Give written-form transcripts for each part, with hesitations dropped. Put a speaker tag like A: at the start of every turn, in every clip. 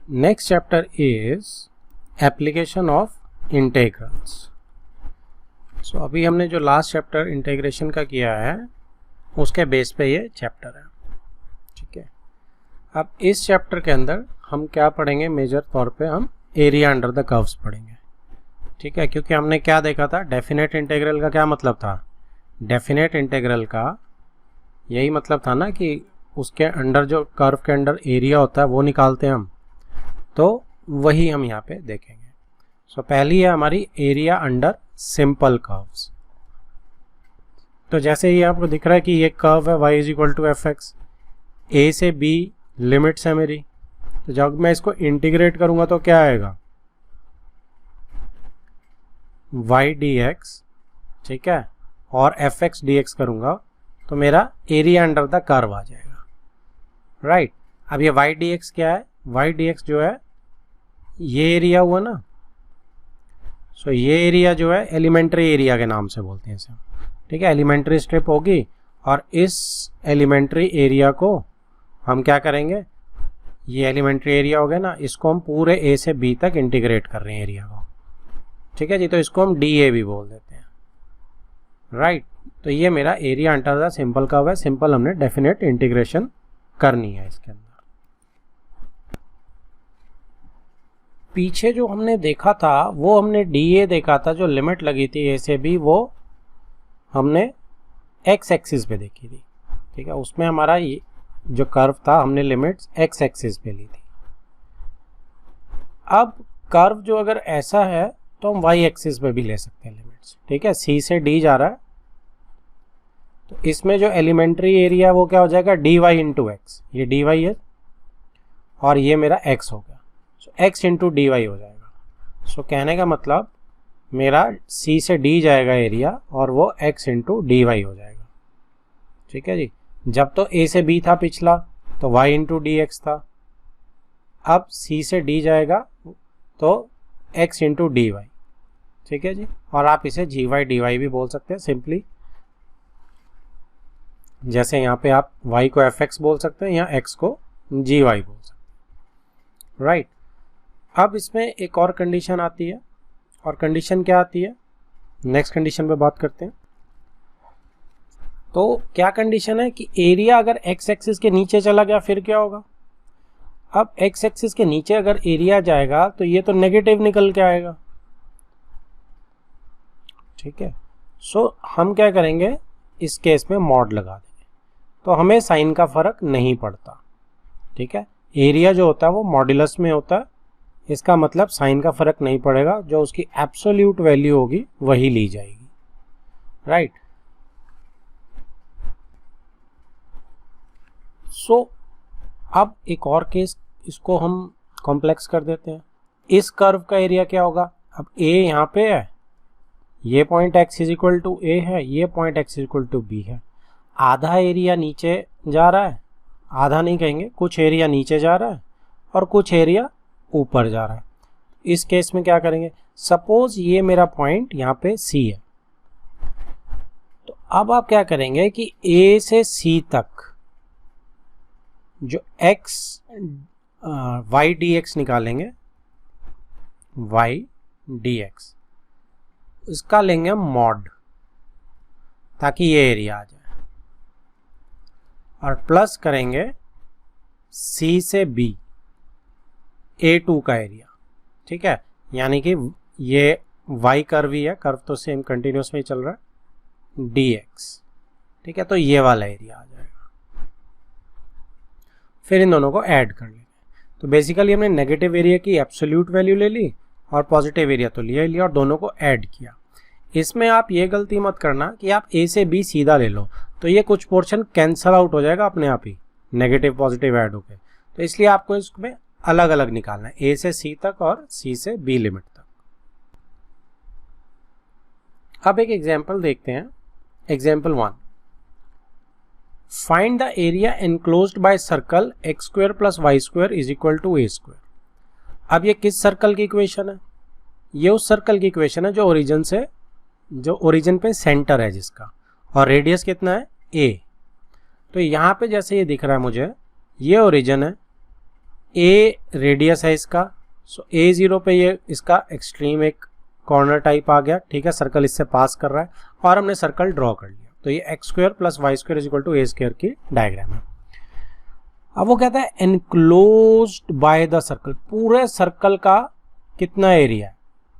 A: Next chapter is application of integrals. So अभी हमने जो लास्ट चैप्टर इंटीग्रेशन का किया है उसके बेस पे ये चैप्टर है, ठीक है। अब इस चैप्टर के अंदर हम क्या पढ़ेंगे, मेजर तौर पे हम एरिया अंडर द कर्व्स पढ़ेंगे, ठीक है। क्योंकि हमने क्या देखा था, डेफिनेट इंटीग्रल का क्या मतलब था, डेफिनेट इंटीग्रल का यही मतलब था ना कि उसके अंडर जो कर्व के अंडर एरिया होता है वो निकालते हैं हम, तो वही हम यहाँ पे देखेंगे। सो पहली है हमारी एरिया अंडर सिंपल कर्व्स। तो जैसे ये आपको दिख रहा है कि ये कर्व है y is to F X, A से b लिमिट्स है मेरी, तो जब मैं इसको इंटीग्रेट करूंगा तो क्या आएगा, y dx, ठीक है, और एफ एक्स डी एक्स करूंगा तो मेरा एरिया अंडर द कर्व आ जाएगा, राइट। अब ये y dx क्या है, y dx जो है ये एरिया हुआ ना, सो ये एरिया जो है एलिमेंट्री एरिया के नाम से बोलते हैं इसे, ठीक है। एलिमेंट्री स्ट्रिप होगी और इस एलिमेंट्री एरिया को हम क्या करेंगे, ये एलिमेंट्री एरिया हो गया ना, इसको हम पूरे ए से बी तक इंटीग्रेट कर रहे हैं एरिया को, ठीक है जी। तो इसको हम डी ए भी बोल देते हैं, राइट। तो ये मेरा area under the simple curve है। सिंपल हमने डेफिनेट इंटीग्रेशन करनी है इसके अंदर। पीछे जो हमने देखा था वो हमने डी ए देखा था, जो लिमिट लगी थी ए से बी, वो हमने एक्स एक्सिस पे देखी थी, ठीक है। उसमें हमारा ये जो कर्व था हमने लिमिट्स एक्स एक्सिस पे ली थी। अब कर्व जो अगर ऐसा है तो हम वाई एक्सिस पे भी ले सकते हैं लिमिट्स, ठीक है। सी से डी जा रहा है तो इसमें जो एलिमेंट्री एरिया वो क्या हो जाएगा, डी वाई इंटू एक्स, ये डी वाई है और ये मेरा एक्स हो गया, सो एक्स इंटू डी वाई हो जाएगा। सो कहने का मतलब मेरा सी से डी जाएगा एरिया और वो एक्स इंटू डी वाई हो जाएगा, ठीक है जी। जब तो ए से बी था पिछला तो y इंटू डी एक्स था, अब सी से डी जाएगा तो x इंटू डी वाई, ठीक है जी। और आप इसे जी वाई डी वाई भी बोल सकते हैं सिंपली, जैसे यहाँ पे आप y को एफ एक्स बोल सकते हैं या x को जी वाई बोल सकते हैं, राइट। अब इसमें एक और कंडीशन आती है, और कंडीशन क्या आती है, नेक्स्ट कंडीशन पे बात करते हैं। तो क्या कंडीशन है कि एरिया अगर एक्स एक्सिस के नीचे चला गया फिर क्या होगा। अब एक्स एक्सिस के नीचे अगर एरिया जाएगा तो ये तो नेगेटिव निकल के आएगा, ठीक है। सो हम क्या करेंगे, इस केस में मॉड लगा देंगे तो हमें साइन का फर्क नहीं पड़ता, ठीक है। एरिया जो होता है वो मॉड्यूलस में होता है, इसका मतलब साइन का फर्क नहीं पड़ेगा, जो उसकी एब्सोल्यूट वैल्यू होगी वही ली जाएगी, राइट। सो अब एक और केस, इसको हम कॉम्प्लेक्स कर देते हैं। इस कर्व का एरिया क्या होगा, अब ए यहाँ पे है, ये point x is equal to A है, ये point x is equal to B है। आधा एरिया नीचे जा रहा है, आधा नहीं कहेंगे, कुछ एरिया नीचे जा रहा है और कुछ एरिया ऊपर जा रहा है। इस केस में क्या करेंगे, सपोज ये मेरा पॉइंट यहाँ पे C है, तो अब आप क्या करेंगे कि A से C तक जो x y dx निकालेंगे, y dx, इसका लेंगे हम मॉड ताकि ये एरिया आ जाए, और प्लस करेंगे C से B A2 का एरिया, ठीक है। यानी कि ये y कर्व ही है, कर्व तो सेम कंटिन्यूस में ही चल रहा है, dx, ठीक है। तो ये वाला एरिया आ जाएगा, फिर इन दोनों को ऐड कर लेंगे। तो बेसिकली हमने नेगेटिव एरिया की एब्सोल्यूट वैल्यू ले ली और पॉजिटिव एरिया तो लिया ही लिया और दोनों को ऐड किया। इसमें आप ये गलती मत करना कि आप ए से बी सीधा ले लो, तो ये कुछ पोर्शन कैंसल आउट हो जाएगा अपने आप ही, नेगेटिव पॉजिटिव ऐड होके। तो इसलिए आपको इसमें अलग अलग निकालना है, ए से सी तक और सी से बी लिमिट तक। अब एक एग्जाम्पल देखते हैं, example 1। Find the area enclosed by circle X square plus Y square is equal to A square. अब ये किस सर्कल की इक्वेशन है, ये उस सर्कल की इक्वेशन है जो ओरिजिन पे सेंटर है जिसका, और रेडियस कितना है a। तो यहाँ पे जैसे ये दिख रहा है मुझे, ये ओरिजिन है, ए रेडियस है इसका, सो A0 पे ये इसका एक्सट्रीम एक कॉर्नर टाइप आ गया, ठीक है, सर्कल इससे पास कर रहा है और हमने सर्कल ड्रॉ कर लिया। तो ये x square plus Y square is equal to A square की डायग्राम है। अब वो कहता है एनक्लोज्ड बाय द सर्कल, पूरे सर्कल का कितना एरिया है,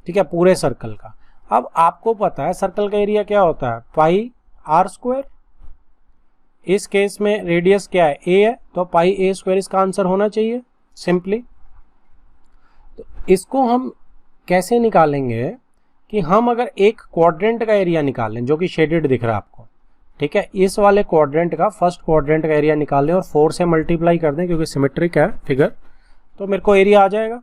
A: ठीक है, पूरे सर्कल का। अब आपको पता है सर्कल का एरिया क्या होता है, पाई आर स्क्वायर। इस केस में रेडियस क्या है, ए है, तो पाई ए स्क्वायर इसका आंसर होना चाहिए सिंपली। तो इसको हम कैसे निकालेंगे कि हम अगर एक क्वाड्रेंट का एरिया निकालें जो कि शेडेड दिख रहा है आपको, ठीक है, इस वाले क्वाड्रेंट का फर्स्ट क्वाड्रेंट का एरिया निकाल लें और 4 से मल्टीप्लाई कर दें क्योंकि सिमेट्रिक है फिगर, तो मेरे को एरिया आ जाएगा।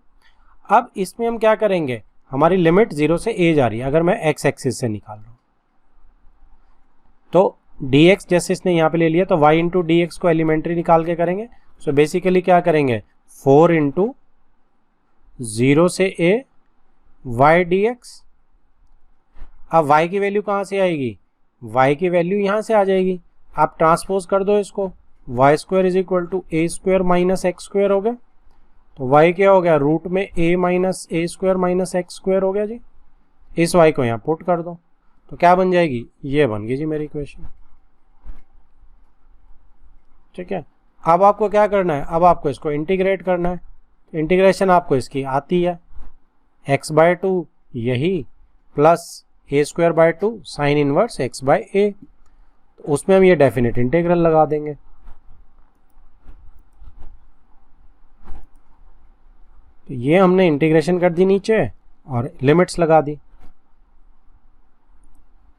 A: अब इसमें हम क्या करेंगे, हमारी लिमिट 0 से a जा रही है, अगर मैं x एक्सिस से निकाल रहा हूं तो dx जैसे इसने यहाँ पे ले लिया तो y इंटू डी एक्स को एलिमेंट्री निकाल के करेंगे। सो बेसिकली क्या करेंगे, 4 इंटू 0 से a y dx। अब y की वैल्यू कहाँ से आएगी, y की वैल्यू यहाँ से आ जाएगी, आप ट्रांसपोज कर दो इसको, Y square is equal to A square minus x square हो गया। तो y क्या हो गया, रूट में a minus A square minus x square हो गया जी। इस y को यहाँ पुट कर दो तो क्या बन जाएगी, ये बन गई जी मेरी इक्वेशन, ठीक है। अब आपको क्या करना है, अब आपको इसको इंटीग्रेट करना है। इंटीग्रेशन आपको इसकी आती है, x बाय 2 यही plus A square by 2 sine inverse x by A, तो उसमें हम ये डेफिनेट इंटीग्रल लगा देंगे। तो ये हमने इंटीग्रेशन कर दी नीचे और लिमिट्स लगा दी,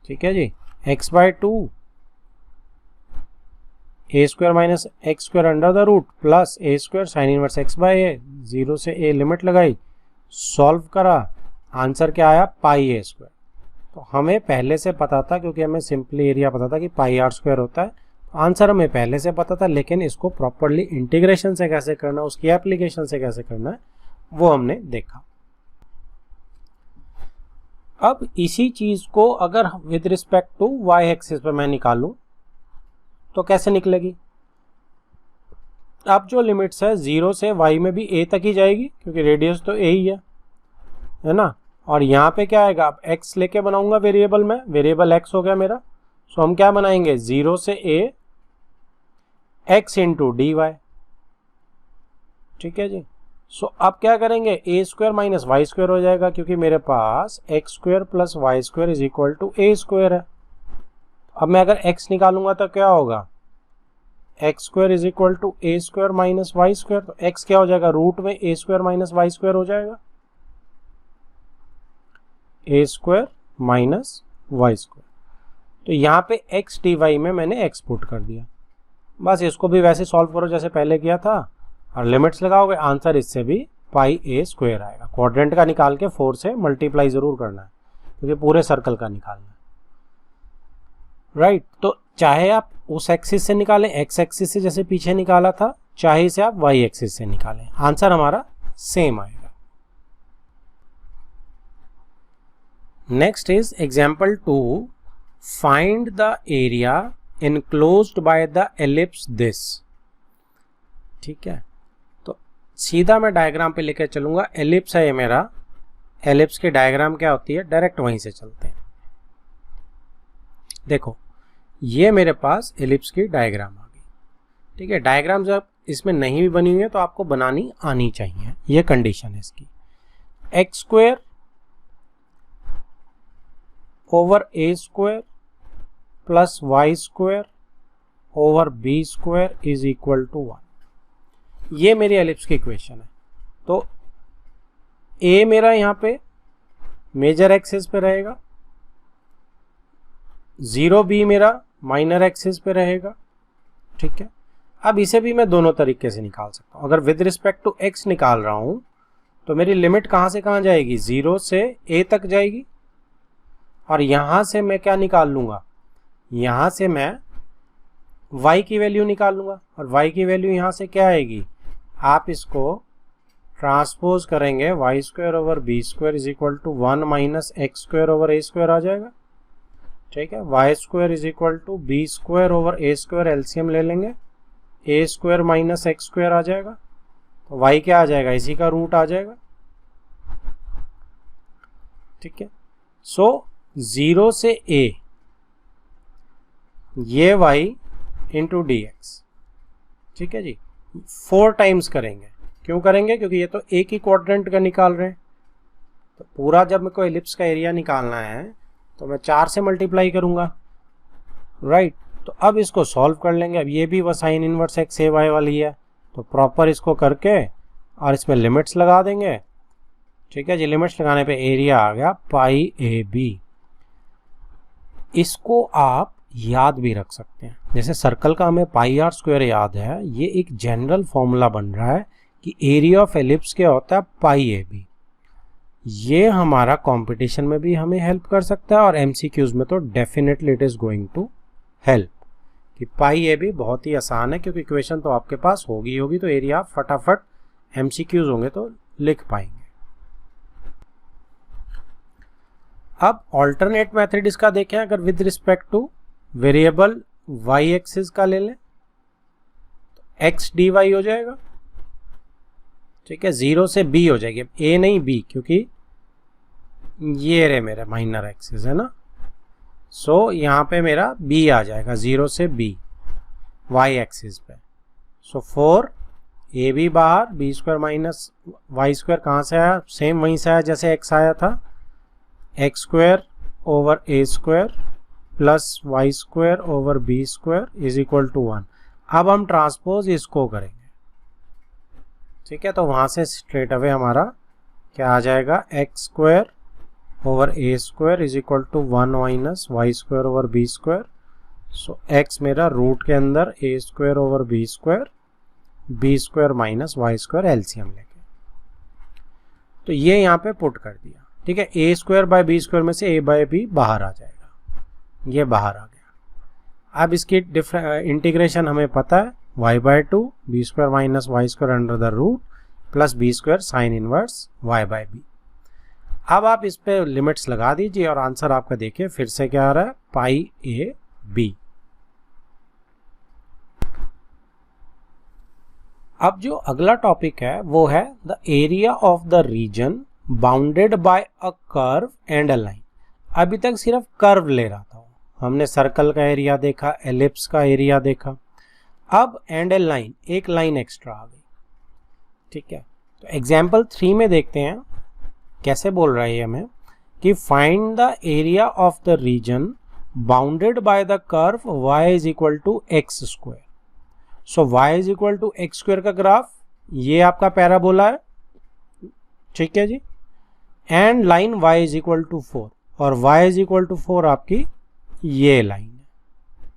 A: ठीक है जी। x by 2 A square minus x square under the root plus A square sine inverse x by A, 0 से a लिमिट लगाई, सॉल्व करा, आंसर क्या आया, पाई ए स्क्वायर। तो हमें पहले से पता था क्योंकि हमें सिंपली एरिया पता था कि पाई आर स्क्वायर होता है, आंसर हमें पहले से पता था, लेकिन इसको प्रॉपरली इंटीग्रेशन से कैसे करना, उसकी एप्लीकेशन से कैसे करना है वो हमने देखा। अब इसी चीज को अगर with respect to Y axis पे मैं निकालूं तो कैसे निकलेगी। अब जो लिमिट्स है 0 से y में भी a तक ही जाएगी क्योंकि रेडियस तो a ही है ना। और यहाँ पे क्या आएगा, अब x लेके बनाऊंगा वेरिएबल में, वेरिएबल x हो गया मेरा। सो हम क्या बनाएंगे, 0 से a x into D Y, ठीक है जी। सो अब क्या करेंगे, A square minus Y square हो जाएगा क्योंकि मेरे पास X square plus Y square is equal to A square है। अब मैं अगर x निकालूंगा तो क्या होगा, X square is equal to A square minus Y square, तो x क्या हो जाएगा, रूट में A square minus Y square हो जाएगा, A square minus Y square. तो यहाँ पे x dy में मैंने x पुट कर दिया। बस इसको भी वैसे सॉल्व करो जैसे पहले किया था और लिमिट्स लगाओगे, आंसर इससे भी पाई ए स्क्वायर आएगा। क्वाड्रेंट का निकाल के 4 से मल्टीप्लाई जरूर करना है क्योंकि पूरे सर्कल का निकालना है, राइट। तो चाहे आप उस एक्सिस से निकालें, एक्स एक्सिस से जैसे पीछे निकाला था, चाहे इसे आप वाई एक्सिस से निकालें, आंसर हमारा सेम आएगा। Next is example 2, find the area enclosed by the ellipse this, ठीक है। तो सीधा मैं डायग्राम पे लेकर चलूंगा, एलिप्स है ये मेरा, एलिप्स की डायग्राम क्या होती है, डायरेक्ट वहीं से चलते हैं। देखो ये मेरे पास एलिप्स की डायग्राम आ गई, ठीक है। डायग्राम जब इसमें नहीं भी बनी हुई है तो आपको बनानी आनी चाहिए, ये कंडीशन है इसकी। X square over A square plus Y square over B square is equal to 1, ये मेरी एलिप्स की इक्वेशन है। तो ए मेरा यहाँ पे मेजर एक्सिस पे रहेगा, 0 बी मेरा माइनर एक्सिस पे रहेगा, ठीक है। अब इसे भी मैं दोनों तरीके से निकाल सकता हूँ। अगर विद रिस्पेक्ट टू एक्स निकाल रहा हूँ तो मेरी लिमिट कहाँ से कहाँ जाएगी, 0 से a तक जाएगी। और यहाँ से मैं क्या निकाल लूँगा, यहाँ से मैं y की वैल्यू निकाल लूँगा और y की वैल्यू यहाँ से क्या आएगी, आप इसको ट्रांसपोज करेंगे, y square over B square is equal to 1 minus x square over A square आ जाएगा, ठीक है। Y square is equal to b square over A square, LCM ले लेंगे, a square minus x square आ जाएगा। तो y क्या आ जाएगा, इसी का रूट आ जाएगा। ठीक है, सो 0 से a ये y इंटू डी एक्स। ठीक है जी, 4 टाइम्स करेंगे। क्यों करेंगे, क्योंकि ये तो एक ही क्वाड्रेंट का निकाल रहे हैं। तो पूरा जब मेरे को एलिप्स का एरिया निकालना है तो मैं 4 से मल्टीप्लाई करूंगा, राइट। तो अब इसको सॉल्व कर लेंगे। अब ये भी वो साइन इनवर्स एक्स ए वाई वाली है, तो प्रॉपर इसको करके और इसमें लिमिट्स लगा देंगे। ठीक है जी, लिमिट्स लगाने पे एरिया आ गया पाई ए बी। इसको आप याद भी रख सकते हैं, जैसे सर्कल का हमें पाई आर स्क्वायर याद है, ये एक जनरल फॉर्मूला बन रहा है कि एरिया ऑफ एलिप्स क्या होता है, पाई ए बी। ये हमारा कंपटीशन में भी हमें हेल्प कर सकता है और एमसीक्यूज में तो definitely it is going to help, कि पाई ए बी बहुत ही आसान है, क्योंकि इक्वेशन तो आपके पास होगी तो एरिया आप फटाफट एमसीक्यूज होंगे तो लिख पाएंगे। अब ऑल्टरनेट मेथड इसका देखें, अगर with respect to variable Y axis का ले लें तो एक्स डी वाई हो जाएगा। ठीक है, 0 से b हो जाएगी, a नहीं b, क्योंकि ये रे मेरा माइनर एक्सिस है ना। सो यहाँ पे मेरा b आ जाएगा 0 से b y एक्सिस पे। सो 4 ए बी बाहर, B square minus Y square कहाँ से आया, सेम वहीं से आया जैसे x आया था, X square over A square plus Y square over B square is equal to 1। अब हम ट्रांसपोज इसको करेंगे। ठीक है, तो वहाँ से स्ट्रेट अवे हमारा क्या आ जाएगा, x square over A square is equal to 1 minus Y square over B square. So x मेरा रूट के अंदर a square over B square minus Y square LCM लेके, तो ये यहाँ पे पुट कर दिया। ठीक है, ए स्क्वायर बाय बी स्क्वायर में से ए बाय बी बाहर आ जाएगा, ये बाहर आ गया। अब इसकी इंटीग्रेशन हमें पता है, y by 2 B square minus Y square under the root plus B square sine inverse y by B. अब आप इस पे लिमिट्स लगा दीजिए और आंसर आपका देखिए फिर से क्या आ रहा है, पाई ए बी। अब जो अगला टॉपिक है वो है the area of the region bounded bye a curve and a line. अभी तक सिर्फ कर्व ले रहा था, हमने सर्कल का एरिया देखा, एलिप्स का एरिया देखा, अब एंड ए लाइन, एक लाइन एक्स्ट्रा आ गई। ठीक है, तो एग्जाम्पल 3 में देखते हैं कैसे बोल रहा है हमें कि find the area of the region bounded by the curve y is equal to x square. So y is equal to x square का ग्राफ ये आपका पैराबोला है। ठीक है जी, and line y is equal to 4 और y is equal to 4 आपकी ये लाइन है।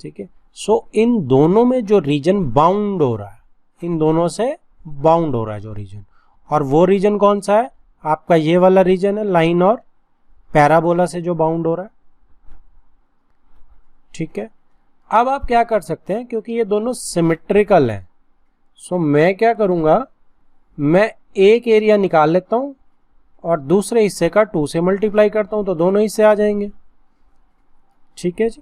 A: ठीक है, सो इन दोनों में जो रीजन बाउंड हो रहा है, इन दोनों से बाउंड हो रहा है जो रीजन, और वो रीजन कौन सा है, आपका ये वाला रीजन है, लाइन और पैराबोला से जो बाउंड हो रहा है। ठीक है, अब आप क्या कर सकते हैं, क्योंकि ये दोनों सिमेट्रिकल हैं, सो मैं क्या करूंगा, मैं एक एरिया निकाल लेता हूं और दूसरे हिस्से का 2 से मल्टीप्लाई करता हूं, तो दोनों हिस्से आ जाएंगे। ठीक है जी,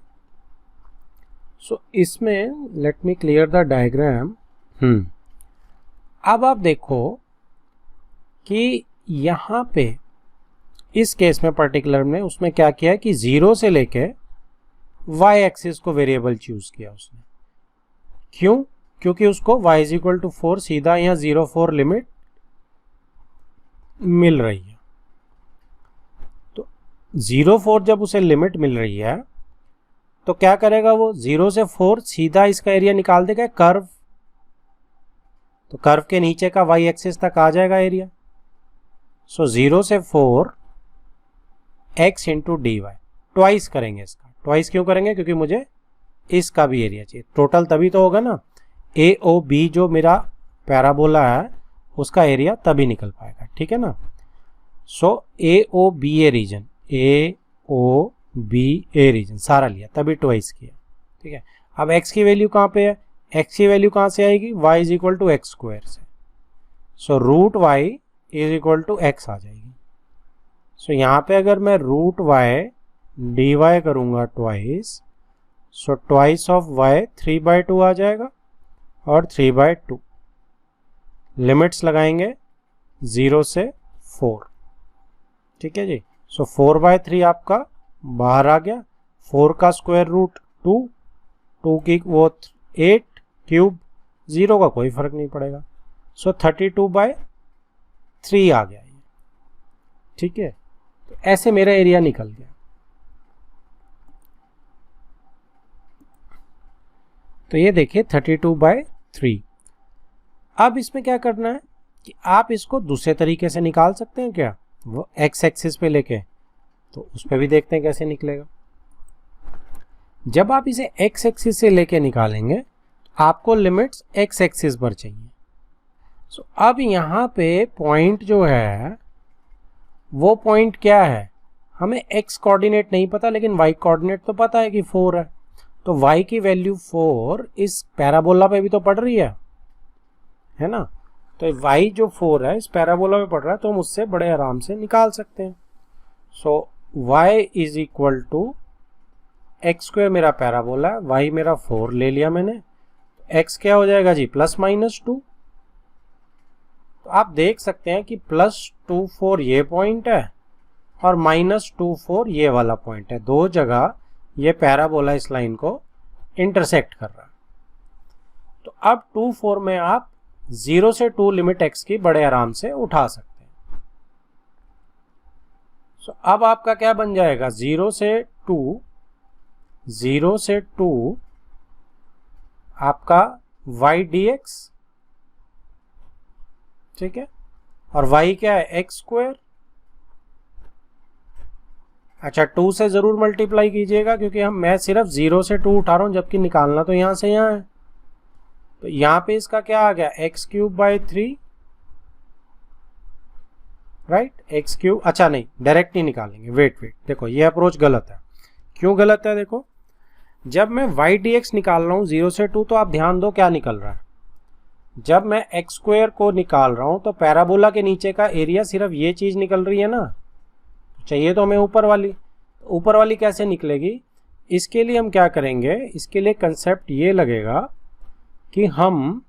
A: सो इसमें let me clear the diagram. अब आप देखो कि यहाँ पे इस केस में पर्टिकुलर में उसमें क्या किया है कि 0 से लेके y एक्सिस को वेरिएबल चूज किया उसने। क्यों, क्योंकि उसको y इज इक्वल टू 4 सीधा यहाँ 0-4 लिमिट मिल रही है। तो 0-4 जब उसे लिमिट मिल रही है तो क्या करेगा वो, 0 से 4 सीधा इसका एरिया निकाल देगा कर्व, तो कर्व के नीचे का y एक्सिस तक आ जाएगा एरिया। सो 0 से 4 x into D Y, twice करेंगे इसका। ट्वाइस क्यों करेंगे, क्योंकि मुझे इसका भी एरिया चाहिए, टोटल तभी तो होगा ना, ए ओ बी जो मेरा पैराबोला है उसका एरिया तभी निकल पाएगा। ठीक है ना, सो ए ओ बी ए रीजन, ए ओ बी ए रीजन सारा लिया तभी ट्वाइस किया। ठीक है, अब x की वैल्यू कहाँ पे है, x की वैल्यू कहाँ से आएगी, y is equal to x square से, so root y is equal to x आ जाएगी। सो यहाँ पे अगर मैं रूट y डी वाई करूँगा twice, so twice of y 3/2 आ जाएगा और 3/2। लिमिट्स लगाएंगे 0 से 4, ठीक है जी। सो 4/3 आपका बाहर आ गया, 4 का स्क्वायर रूट 2, 2 की वो 8, क्यूब 0 का कोई फर्क नहीं पड़ेगा। सो 32/3 आ गया ये, ठीक है। तो ऐसे मेरा एरिया निकल गया। तो ये देखिए 32/3। अब इसमें क्या करना है कि आप इसको दूसरे तरीके से निकाल सकते हैं क्या, वो एक्स एक्सिस पे लेके, तो उस पर भी देखते हैं कैसे निकलेगा। जब आप इसे एक्स एक्सिस से लेके निकालेंगे आपको लिमिट्स एक्स एक्सिस पर चाहिए। सो अब यहाँ पे पॉइंट जो है वो पॉइंट क्या है, हमें एक्स कोऑर्डिनेट नहीं पता लेकिन वाई कोऑर्डिनेट तो पता है कि 4 है। तो y की वैल्यू 4 इस पैराबोला पे भी तो पड़ रही है ना। तो y जो 4 है इस पैराबोला पे पड़ रहा है, तो हम उससे बड़े आराम से निकाल सकते हैं। So y is equal to x² मेरा पैराबोला है, y मेरा 4 ले लिया मैंने, x क्या हो जाएगा जी, +-2। तो आप देख सकते हैं कि +2 4 ये पॉइंट है और -2 4 ये वाला पॉइंट है, दो जगह ये पैराबोला इस लाइन को इंटरसेक्ट कर रहा है। तो अब 2 4 में आप 0 से 2 लिमिट x की बड़े आराम से उठा सकते हैं। सो अब आपका क्या बन जाएगा, 0 से 2 आपका y dx, ठीक है, और y क्या है, x²। अच्छा 2 से ज़रूर मल्टीप्लाई कीजिएगा क्योंकि मैं सिर्फ 0 से 2 उठा रहा हूँ, जबकि निकालना तो यहाँ से यहाँ है। तो यहाँ पे इसका क्या आ गया, x³/3, राइट, x³। अच्छा नहीं, डायरेक्ट ही निकालेंगे, वेट देखो ये अप्रोच गलत है। क्यों गलत है, देखो जब मैं y dx निकाल रहा हूँ 0 से 2, तो आप ध्यान दो क्या निकल रहा है, जब मैं x² को निकाल रहा हूँ तो पैराबोला के नीचे का एरिया सिर्फ ये चीज़ निकल रही है ना, चाहिए तो हमें ऊपर वाली कैसे निकलेगी। इसके लिए हम क्या करेंगे, इसके लिए कंसेप्ट ये लगेगा कि हम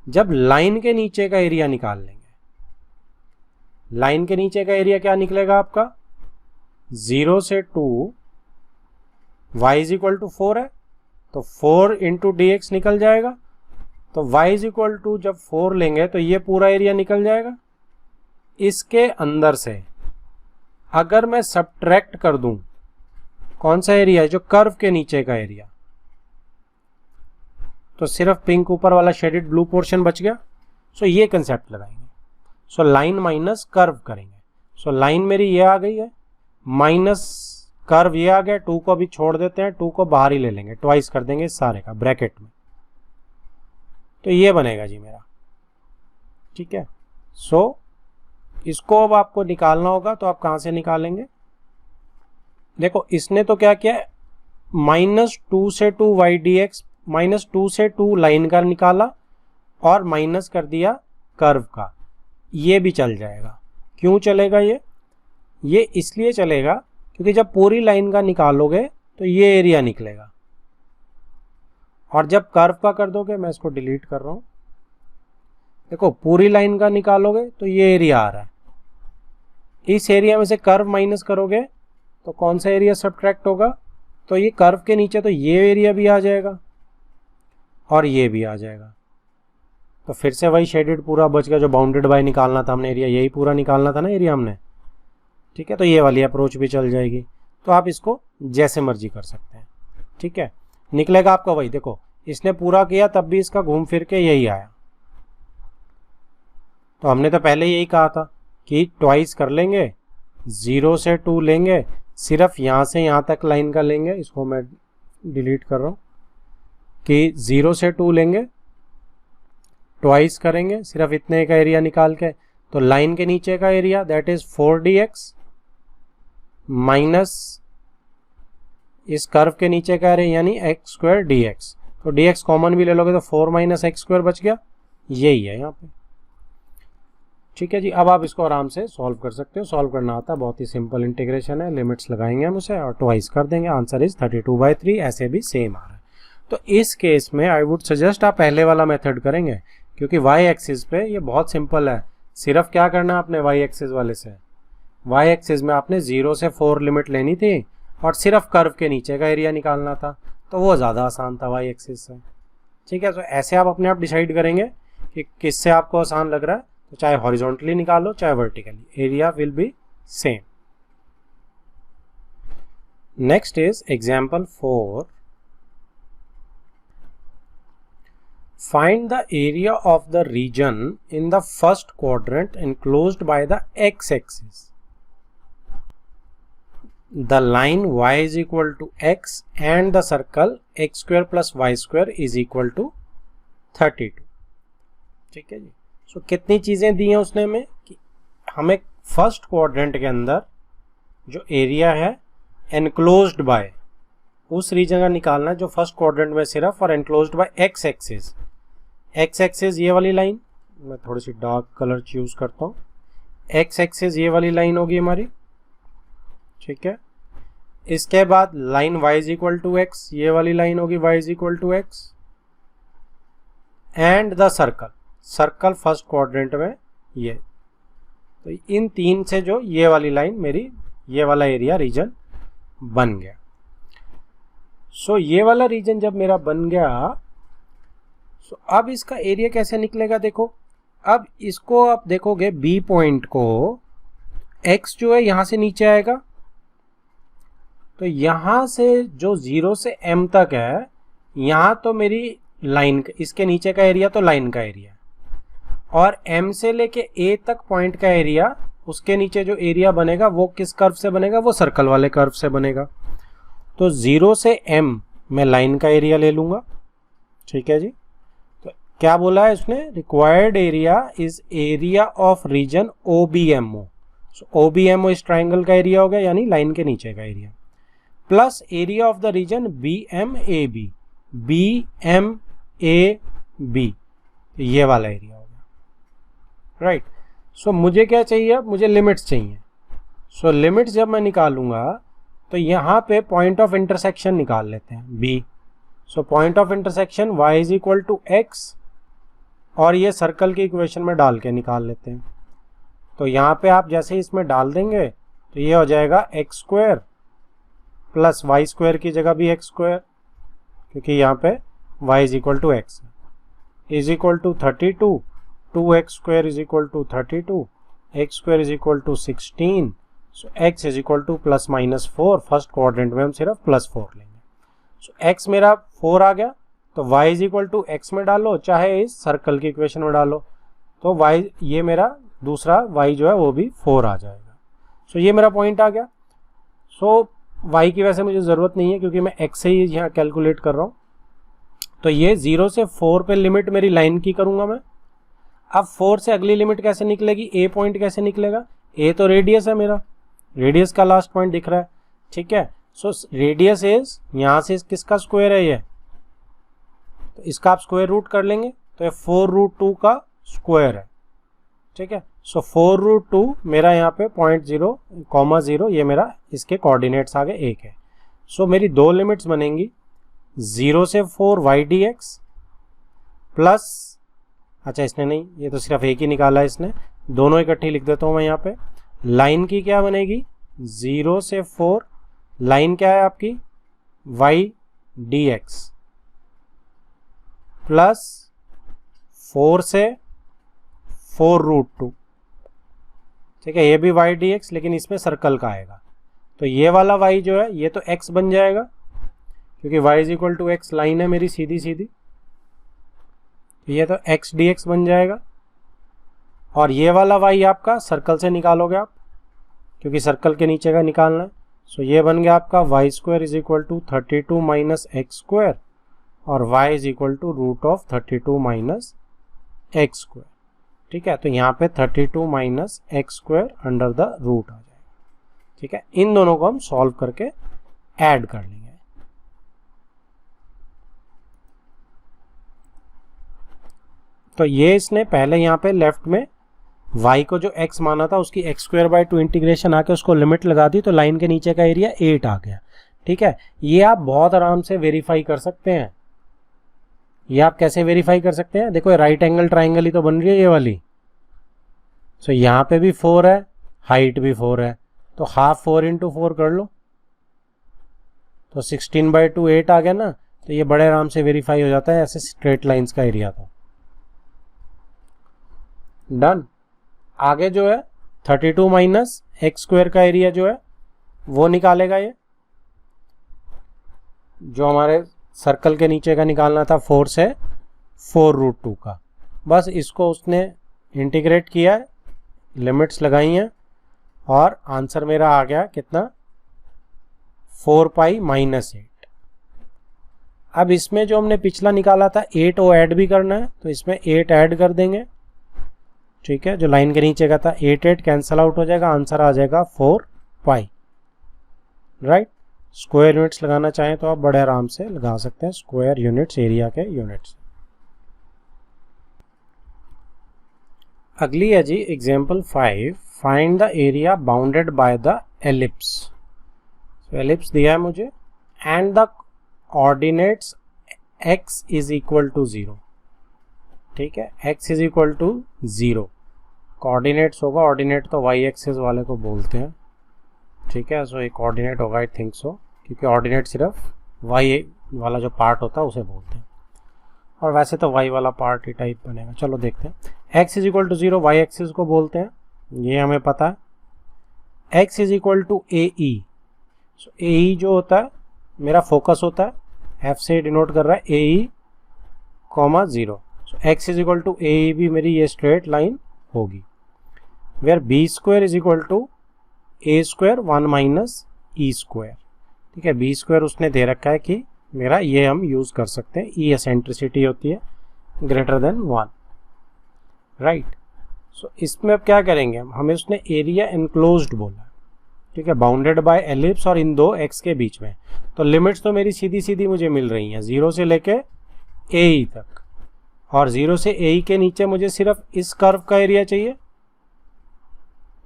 A: जब लाइन के नीचे का एरिया निकाल लेंगे, लाइन के नीचे का एरिया क्या निकलेगा आपका, 0 से 2 y इज इक्वल टू 4 है, तो 4 इंटू dx निकल जाएगा। तो y इज इक्वल टू जब 4 लेंगे तो ये पूरा एरिया निकल जाएगा। इसके अंदर से अगर मैं सब्ट्रैक्ट कर दूं, कौन सा एरिया है, जो कर्व के नीचे का एरिया, तो सिर्फ पिंक ऊपर वाला शेडेड ब्लू पोर्शन बच गया। सो ये कंसेप्ट लगाएंगे। सो लाइन माइनस कर्व करेंगे। सो लाइन मेरी ये आ गई है, माइनस कर्व ये आ गया, 2 को अभी छोड़ देते हैं, 2 को बाहर ही ले लेंगे, ट्वाइस कर देंगे इस सारे का ब्रैकेट में, तो ये बनेगा जी मेरा, ठीक है। सो इसको अब आपको निकालना होगा, तो आप कहाँ से निकालेंगे, देखो इसने तो क्या किया, -2 से 2 y dx, -2 से 2 लाइन का निकाला और माइनस कर दिया कर्व का, ये भी चल जाएगा। क्यों चलेगा ये इसलिए चलेगा क्योंकि जब पूरी लाइन का निकालोगे तो ये एरिया निकलेगा, और जब कर्व का कर दोगे, मैं इसको डिलीट कर रहा हूँ, देखो पूरी लाइन का निकालोगे तो ये एरिया आ रहा है, इस एरिया में से कर्व माइनस करोगे तो कौन सा एरिया सब्ट्रैक्ट होगा, तो ये कर्व के नीचे तो ये एरिया भी आ जाएगा और ये भी आ जाएगा। तो फिर से वही शेडेड पूरा बच गया, जो बाउंडेड बाय निकालना था हमने एरिया, यही पूरा निकालना था ना एरिया हमने, ठीक है। तो ये वाली अप्रोच भी चल जाएगी। तो आप इसको जैसे मर्जी कर सकते हैं, ठीक है, निकलेगा आपका वही। देखो इसने पूरा किया तब भी इसका घूम फिर के यही आया। तो हमने तो पहले यही कहा था कि ट्वाइस कर लेंगे, 0 से 2 लेंगे, सिर्फ यहाँ से यहाँ तक लाइन का लेंगे, इसको मैं डिलीट कर रहा हूँ, कि 0 से 2 लेंगे, ट्वाइस करेंगे सिर्फ इतने का एरिया निकाल के, तो लाइन के नीचे का area that is 4 dx minus इस कर्व के नीचे का एरिया यानी x² dx। तो dx कॉमन भी ले लोगे तो 4 - x² बच गया, यही है यहाँ पे, ठीक है जी। अब आप इसको आराम से सॉल्व कर सकते हो, सॉल्व करना आता है, बहुत ही सिंपल इंटीग्रेशन है, लिमिट्स लगाएंगे हम उसे और ट्वाइस कर देंगे, आंसर इज 32/3। ऐसे भी सेम आ रहा है। तो इस केस में आई वुड सजेस्ट आप पहले वाला मेथड करेंगे, क्योंकि वाई एक्सिस पे ये बहुत सिंपल है, सिर्फ क्या करना है आपने वाई एक्सिस वाले से, वाई एक्सिस में आपने 0 से 4 लिमिट लेनी थी और सिर्फ कर्व के नीचे का एरिया निकालना था, तो वो ज़्यादा आसान था वाई एक्सिस से। ठीक है, तो ऐसे आप अपने आप डिसाइड करेंगे कि किससे आपको आसान लग रहा है, तो चाहे हॉरिजॉन्टली निकालो चाहे vertically, area will be same. Next is example 4। Find the area of the region in the first quadrant enclosed by the x-axis. The line y is equal to x and the circle x square plus y square is equal to 32. ठीक है जी। सो कितनी चीज़ें दी हैं उसने हमें कि हमें फर्स्ट क्वाड्रेंट के अंदर जो एरिया है एनक्लोज्ड बाय उस रीजन का निकालना है जो फर्स्ट क्वाड्रेंट में सिर्फ, और enclosed bye x axis. X axis ये वाली लाइन, मैं थोड़ी सी डार्क कलर चूज करता हूँ, एक्स एक्सिस ये वाली लाइन होगी हमारी। ठीक है, इसके बाद line y is equal to X, ये वाली लाइन होगी y is equal to X, and the circle, circle first quadrant में ये, तो इन तीन से जो ये वाली लाइन मेरी, ये वाला एरिया रीजन बन गया। सो ये वाला रीजन जब मेरा बन गया, सो अब इसका एरिया कैसे निकलेगा, देखो अब इसको आप देखोगे बी पॉइंट को, x जो है यहां से नीचे आएगा, तो यहां से जो 0 से m तक है, यहां तो मेरी लाइन, इसके नीचे का एरिया तो लाइन का एरिया, और m से लेके a तक पॉइंट का एरिया, उसके नीचे जो एरिया बनेगा वो किस कर्व से बनेगा, वो सर्कल वाले कर्व से बनेगा। तो 0 से m मैं लाइन का एरिया ले लूंगा। ठीक है जी, तो क्या बोला है इसने, required area is area of region OBMO। So OBMO इस ट्राइंगल का एरिया हो गया, यानी लाइन के नीचे का area, plus area of the region BMAB, BMAB ये वाला एरिया हो गया। राइट, सो मुझे क्या चाहिए, मुझे लिमिट्स चाहिए। सो लिमिट्स जब मैं निकालूंगा तो यहाँ पे पॉइंट ऑफ इंटरसेक्शन निकाल लेते हैं B। So point of intersection y is equal to x, और ये सर्कल की इक्वेशन में डाल के निकाल लेते हैं। तो यहाँ पे आप जैसे ही इसमें डाल देंगे तो ये हो जाएगा x square plus y square की जगह भी x स्क्वायर, क्योंकि यहाँ पे y is equal to x is equal to 32, 2x square is equal to 32, x square is equal to 16, so x is equal to plus minus 4। First quadrant में हम सिर्फ plus 4 लेंगे। सो x मेरा 4 आ गया, तो y is equal to x में डालो, चाहे इस सर्कल की इक्वेशन में डालो, तो y ये मेरा दूसरा y जो है वो भी 4 आ जाएगा। सो ये मेरा पॉइंट आ गया। सो y की वैसे मुझे ज़रूरत नहीं है क्योंकि मैं x से ही यहाँ कैलकुलेट कर रहा हूँ। तो ये 0 से 4 पे लिमिट मेरी लाइन की करूँगा मैं। अब 4 से अगली लिमिट कैसे निकलेगी, a पॉइंट कैसे निकलेगा, a तो रेडियस है मेरा, रेडियस का लास्ट पॉइंट दिख रहा है। ठीक है, सो रेडियस इज, यहाँ से किसका स्क्वायर है ये, तो इसका आप स्क्वायर रूट कर लेंगे, तो ये 4√2 का स्क्वायर है। ठीक है, सो 4√2 मेरा यहाँ पे 0.0, ये मेरा इसके कोऑर्डिनेट्स आ गए 1 है। सो मेरी दो लिमिट्स बनेंगी, 0 से 4 y dx प्लस, अच्छा इसने नहीं, ये तो सिर्फ एक ही निकाला है इसने, दोनों इकट्ठी लिख देता हूँ मैं यहाँ पे। लाइन की क्या बनेगी, 0 से 4, लाइन क्या है आपकी y dx प्लस 4 से 4√2। ठीक है, ये भी y dx, लेकिन इसमें सर्कल का आएगा, तो ये वाला y जो है ये तो x बन जाएगा, क्योंकि y is equal to x line है मेरी सीधी सीधी, ये तो x dx बन जाएगा। और ये वाला y आपका सर्कल से निकालोगे आप, क्योंकि सर्कल के नीचे का निकालना है। सो ये बन गया आपका y square is equal to 32 minus x square, और y is equal to root of 32 minus x square. ठीक है, तो यहाँ पे 32 minus x square under the root आ जाएगा। ठीक है, इन दोनों को हम सॉल्व करके ऐड कर लेंगे। तो ये इसने पहले यहाँ पे लेफ्ट में y को जो x माना था उसकी x स्क्वायर बाय 2 इंटीग्रेशन आके उसको लिमिट लगा दी, तो लाइन के नीचे का एरिया 8 आ गया। ठीक है, ये आप बहुत आराम से वेरीफाई कर सकते हैं, ये आप कैसे वेरीफाई कर सकते हैं, देखो राइट एंगल ट्राइंगल ही तो बन रही है ये वाली। सो यहाँ पे भी 4 है, हाइट भी 4 है, तो हाफ 4 इंटू 4 कर लो, तो 16/2 8 आ गया ना। तो ये बड़े आराम से वेरीफाई हो जाता है ऐसे स्ट्रेट लाइंस का एरिया। तो डन। आगे जो है 32 माइनस एक्स स्क्वायर का एरिया जो है वो निकालेगा ये, जो हमारे सर्कल के नीचे का निकालना था 4 से 4√2 का। बस इसको उसने इंटीग्रेट किया है, लिमिट्स लगाई हैं और आंसर मेरा आ गया कितना, 4 पाई माइनस 8। अब इसमें जो हमने पिछला निकाला था 8 वो ऐड भी करना है, तो इसमें 8 ऐड कर देंगे। ठीक है, जो लाइन के नीचे का था 8 कैंसल आउट हो जाएगा, आंसर आ जाएगा 4 पाई। राइट। स्क्वायर यूनिट्स लगाना चाहें तो आप बड़े आराम से लगा सकते हैं, स्क्वायर यूनिट्स एरिया के यूनिट्स। अगली है जी example 5, find the area bounded by the ellipse. Ellipse दिया है मुझे and the ordinates x is equal to 0। ठीक है, x is equal to 0 coordinates होगा, ऑर्डिनेट तो y एक्सिस वाले को बोलते हैं। ठीक है, सो एक कोऑर्डिनेट होगा, आई थिंक सो, क्योंकि ऑर्डिनेट सिर्फ y वाला जो पार्ट होता है उसे बोलते हैं, और वैसे तो y वाला पार्ट ही टाइप बनेगा। चलो देखते हैं। x is equal to 0 y axis को बोलते हैं, ये हमें पता है। x is equal to AE, so AE जो होता है मेरा फोकस होता है, F से डिनोट कर रहा है AE, 0। So x is equal to AE भी मेरी ये स्ट्रेट लाइन होगी, where B square is equal to A square 1 minus E square. ठीक है, B स्क्वायर उसने दे रखा है कि मेरा, ये हम यूज कर सकते हैं, E एसेंट्रिसिटी होती है ग्रेटर देन 1। राइट। सो इसमें अब क्या करेंगे, हमें उसने एरिया एनक्लोज्ड बोला। ठीक है, बाउंडेड बाय एलिप्स और इन दो x के बीच में, तो लिमिट्स तो मेरी सीधी सीधी मुझे मिल रही हैं 0 से लेके AE तक, और 0 से AE के नीचे मुझे सिर्फ इस कर्व का एरिया चाहिए।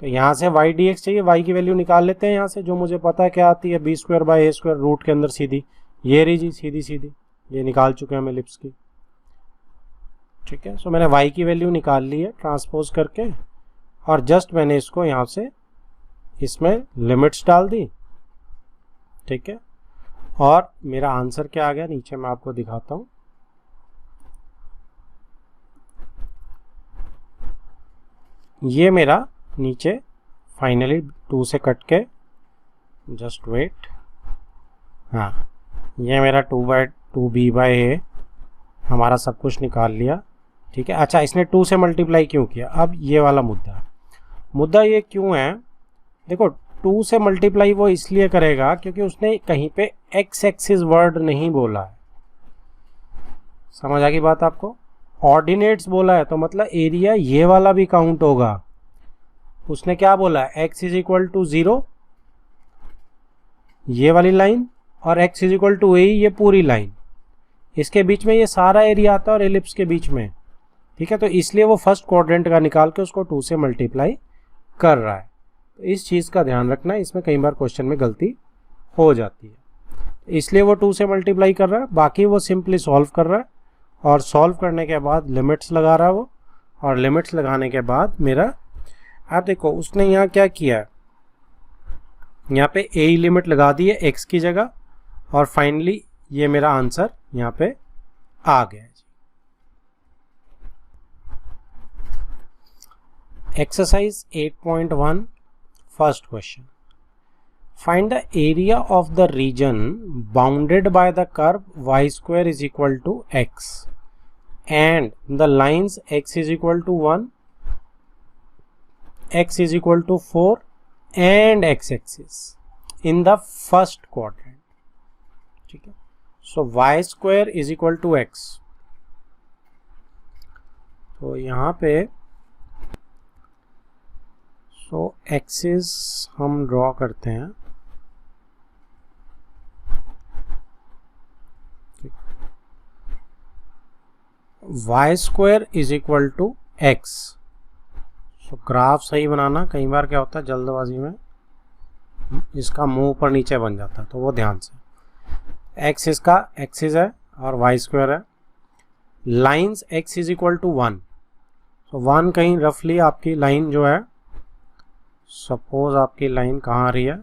A: तो यहाँ से y dx चाहिए, y की वैल्यू निकाल लेते हैं यहाँ से, जो मुझे पता है क्या आती है, b square by a square root के अंदर सीधी, ये रही जी सीधी सीधी, ये निकाल चुके हैं हम एलिप्स की। ठीक है, सो मैंने y की वैल्यू निकाल ली है ट्रांसपोज करके, और जस्ट मैंने इसको यहाँ से इसमें लिमिट्स डाल दी। ठीक है, और मेरा आंसर क्या आ गया नीचे मैं आपको दिखाता हूं। ये मेरा नीचे फाइनली 2 से कट के, जस्ट वेट, हाँ ये मेरा 2/2b/a हमारा सब कुछ निकाल लिया। ठीक है, अच्छा इसने 2 से मल्टीप्लाई क्यों किया, अब ये वाला मुद्दा ये क्यों है, देखो 2 से मल्टीप्लाई वो इसलिए करेगा क्योंकि उसने कहीं पे x एक्सिस वर्ड नहीं बोला है। समझ आ गई बात आपको, ऑर्डिनेट्स बोला है तो मतलब एरिया ये वाला भी काउंट होगा। उसने क्या बोला है, x इज इक्वल टू 0 ये वाली लाइन, और x is equal to AE ये पूरी लाइन, इसके बीच में ये सारा एरिया आता है और एलिप्स के बीच में। ठीक है, तो इसलिए वो फर्स्ट क्वाड्रेंट का निकाल के उसको 2 से मल्टीप्लाई कर रहा है। तो इस चीज़ का ध्यान रखना, इसमें कई बार क्वेश्चन में गलती हो जाती है, इसलिए वो 2 से मल्टीप्लाई कर रहा है। बाकी वो सिंपली सॉल्व कर रहा है, और सॉल्व करने के बाद लिमिट्स लगा रहा है वो, और लिमिट्स लगाने के बाद मेरा, आप देखो उसने यहाँ क्या किया है, यहाँ पे AE लिमिट लगा दी है x की जगह, और फाइनली ये मेरा आंसर यहाँ पे आ गया। Exercise 8.1 first question, find the area of the region bounded by the curve y square is equal to x and the lines x is equal to 1, x is equal to 4 and x axis in the first quadrant. ठीक है, so y square is equal to x, तो यहाँ पे सो axis हम draw करते हैं। y square is equal to x, so graph सही बनाना, कई बार क्या होता है जल्दबाजी में इसका मुंह ऊपर नीचे बन जाता है, तो वो ध्यान से, x इसका एक्सिस है और y स्क्वायर है, lines x is equal to 1, तो 1 कहीं रफली आपकी लाइन जो है, सपोज आपकी लाइन कहाँ आ रही है,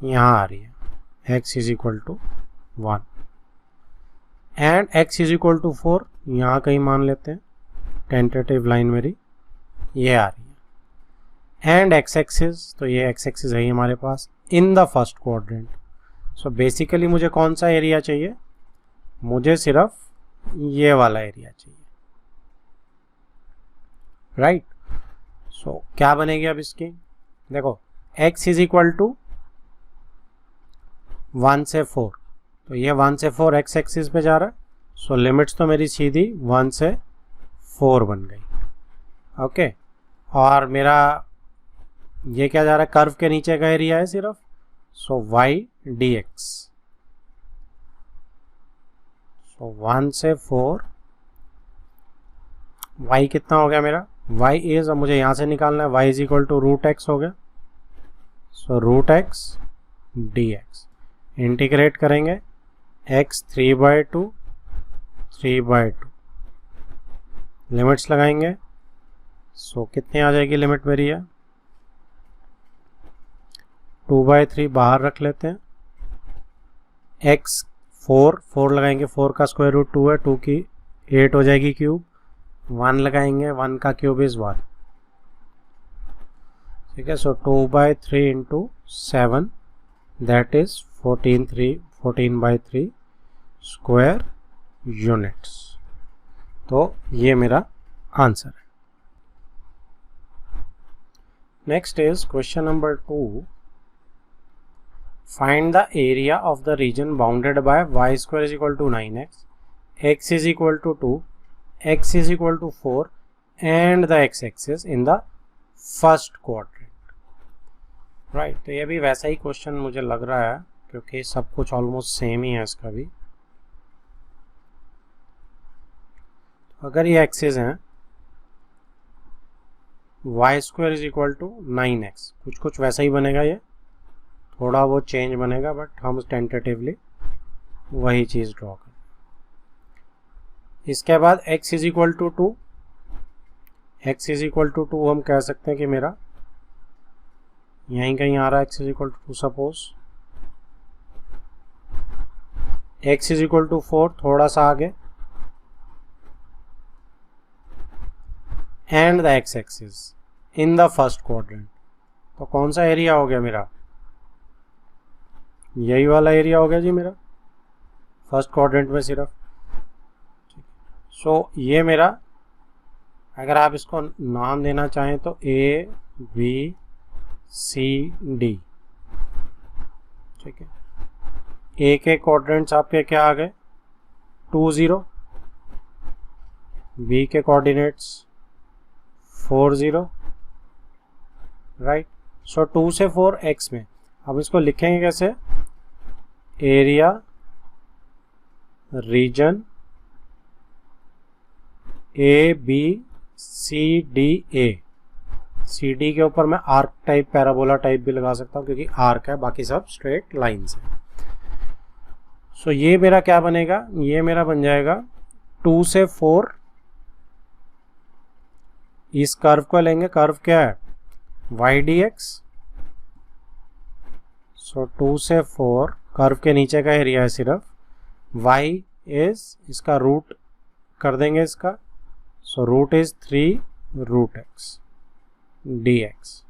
A: यहाँ आ रही है, x is equal to 1 and x is equal to 4, यहाँ कहीं मान लेते हैं, टेंटेटिव लाइन मेरी ये आ रही है, एंड x एक्सिस, तो ये x एक्सिस है हमारे पास in the first quadrant. So basically मुझे कौन सा एरिया चाहिए, मुझे सिर्फ ये वाला एरिया चाहिए, राइट। सो क्या बनेगी अब इसकी, देखो x इज इक्वल टू 1 से 4, तो ये 1 से 4 x एक्सिस पे जा रहा है, सो लिमिट्स तो मेरी सीधी 1 से 4 बन गई, ओके। और मेरा ये क्या जा रहा है, कर्व के नीचे का एरिया है सिर्फ, सो y dx, सो 1 से 4, y कितना हो गया मेरा, y इज, अब मुझे यहाँ से निकालना है, y is equal to root x हो गया, so root x dx, integrate करेंगे x 3/2 3/2, लिमिट्स लगाएंगे, सो कितनी आ जाएगी लिमिट मेरी है, 2/3 बाहर रख लेते हैं, x 4 लगाएंगे, 4 का स्क्वायर रूट 2 है, 2 की 8 हो जाएगी क्यूब, 1 लगाएंगे, 1 का क्यूब इज 1, ठीक है। So 2/3 into 7 that is 14/3 square units, तो ये मेरा आंसर है। Next is question number 2, find the area of the region bounded by y square is equal to 9x, x is equal to 2, x is equal to 4 and the x axis in the first quadrant, right. तो ये भी वैसा ही question मुझे लग रहा है, क्योंकि सब कुछ ऑलमोस्ट सेम ही है इसका भी। अगर ये एक्सिस हैं, y square is equal to 9x, कुछ वैसा ही बनेगा, ये थोड़ा वो चेंज बनेगा, बट हम टेंटेटिवली वही चीज़ ड्रॉ करें। इसके बाद x is equal to 2, x is equal to 2 हम कह सकते हैं कि मेरा यहीं कहीं आ रहा है, x is equal to 2, suppose x is equal to 4 थोड़ा सा आगे, and the x axis in the first quadrant, तो कौन सा एरिया हो गया मेरा, यही वाला एरिया हो गया जी मेरा फर्स्ट क्वाड्रेंट में सिर्फ। सो ये मेरा, अगर आप इसको नाम देना चाहें तो A B C D, ठीक है। A के क्वाड्रेंट्स आपके क्या आ गए, 2 0, B के कोऑर्डिनेट्स 4 0, राइट। सो 2 से 4 x में, अब इसको लिखेंगे कैसे, area region A B C D A, C D के ऊपर मैं आर्क टाइप पैराबोला टाइप भी लगा सकता हूँ, क्योंकि आर्क है, बाकी सब स्ट्रेट लाइन्स है। सो ये मेरा क्या बनेगा, ये मेरा बन जाएगा 2 से 4, इस कर्व को लेंगे, कर्व क्या है y dx, सो 2 से 4 कर्व के नीचे का एरिया है सिर्फ, y इज, इसका रूट कर देंगे इसका, so root is 3 root x dx,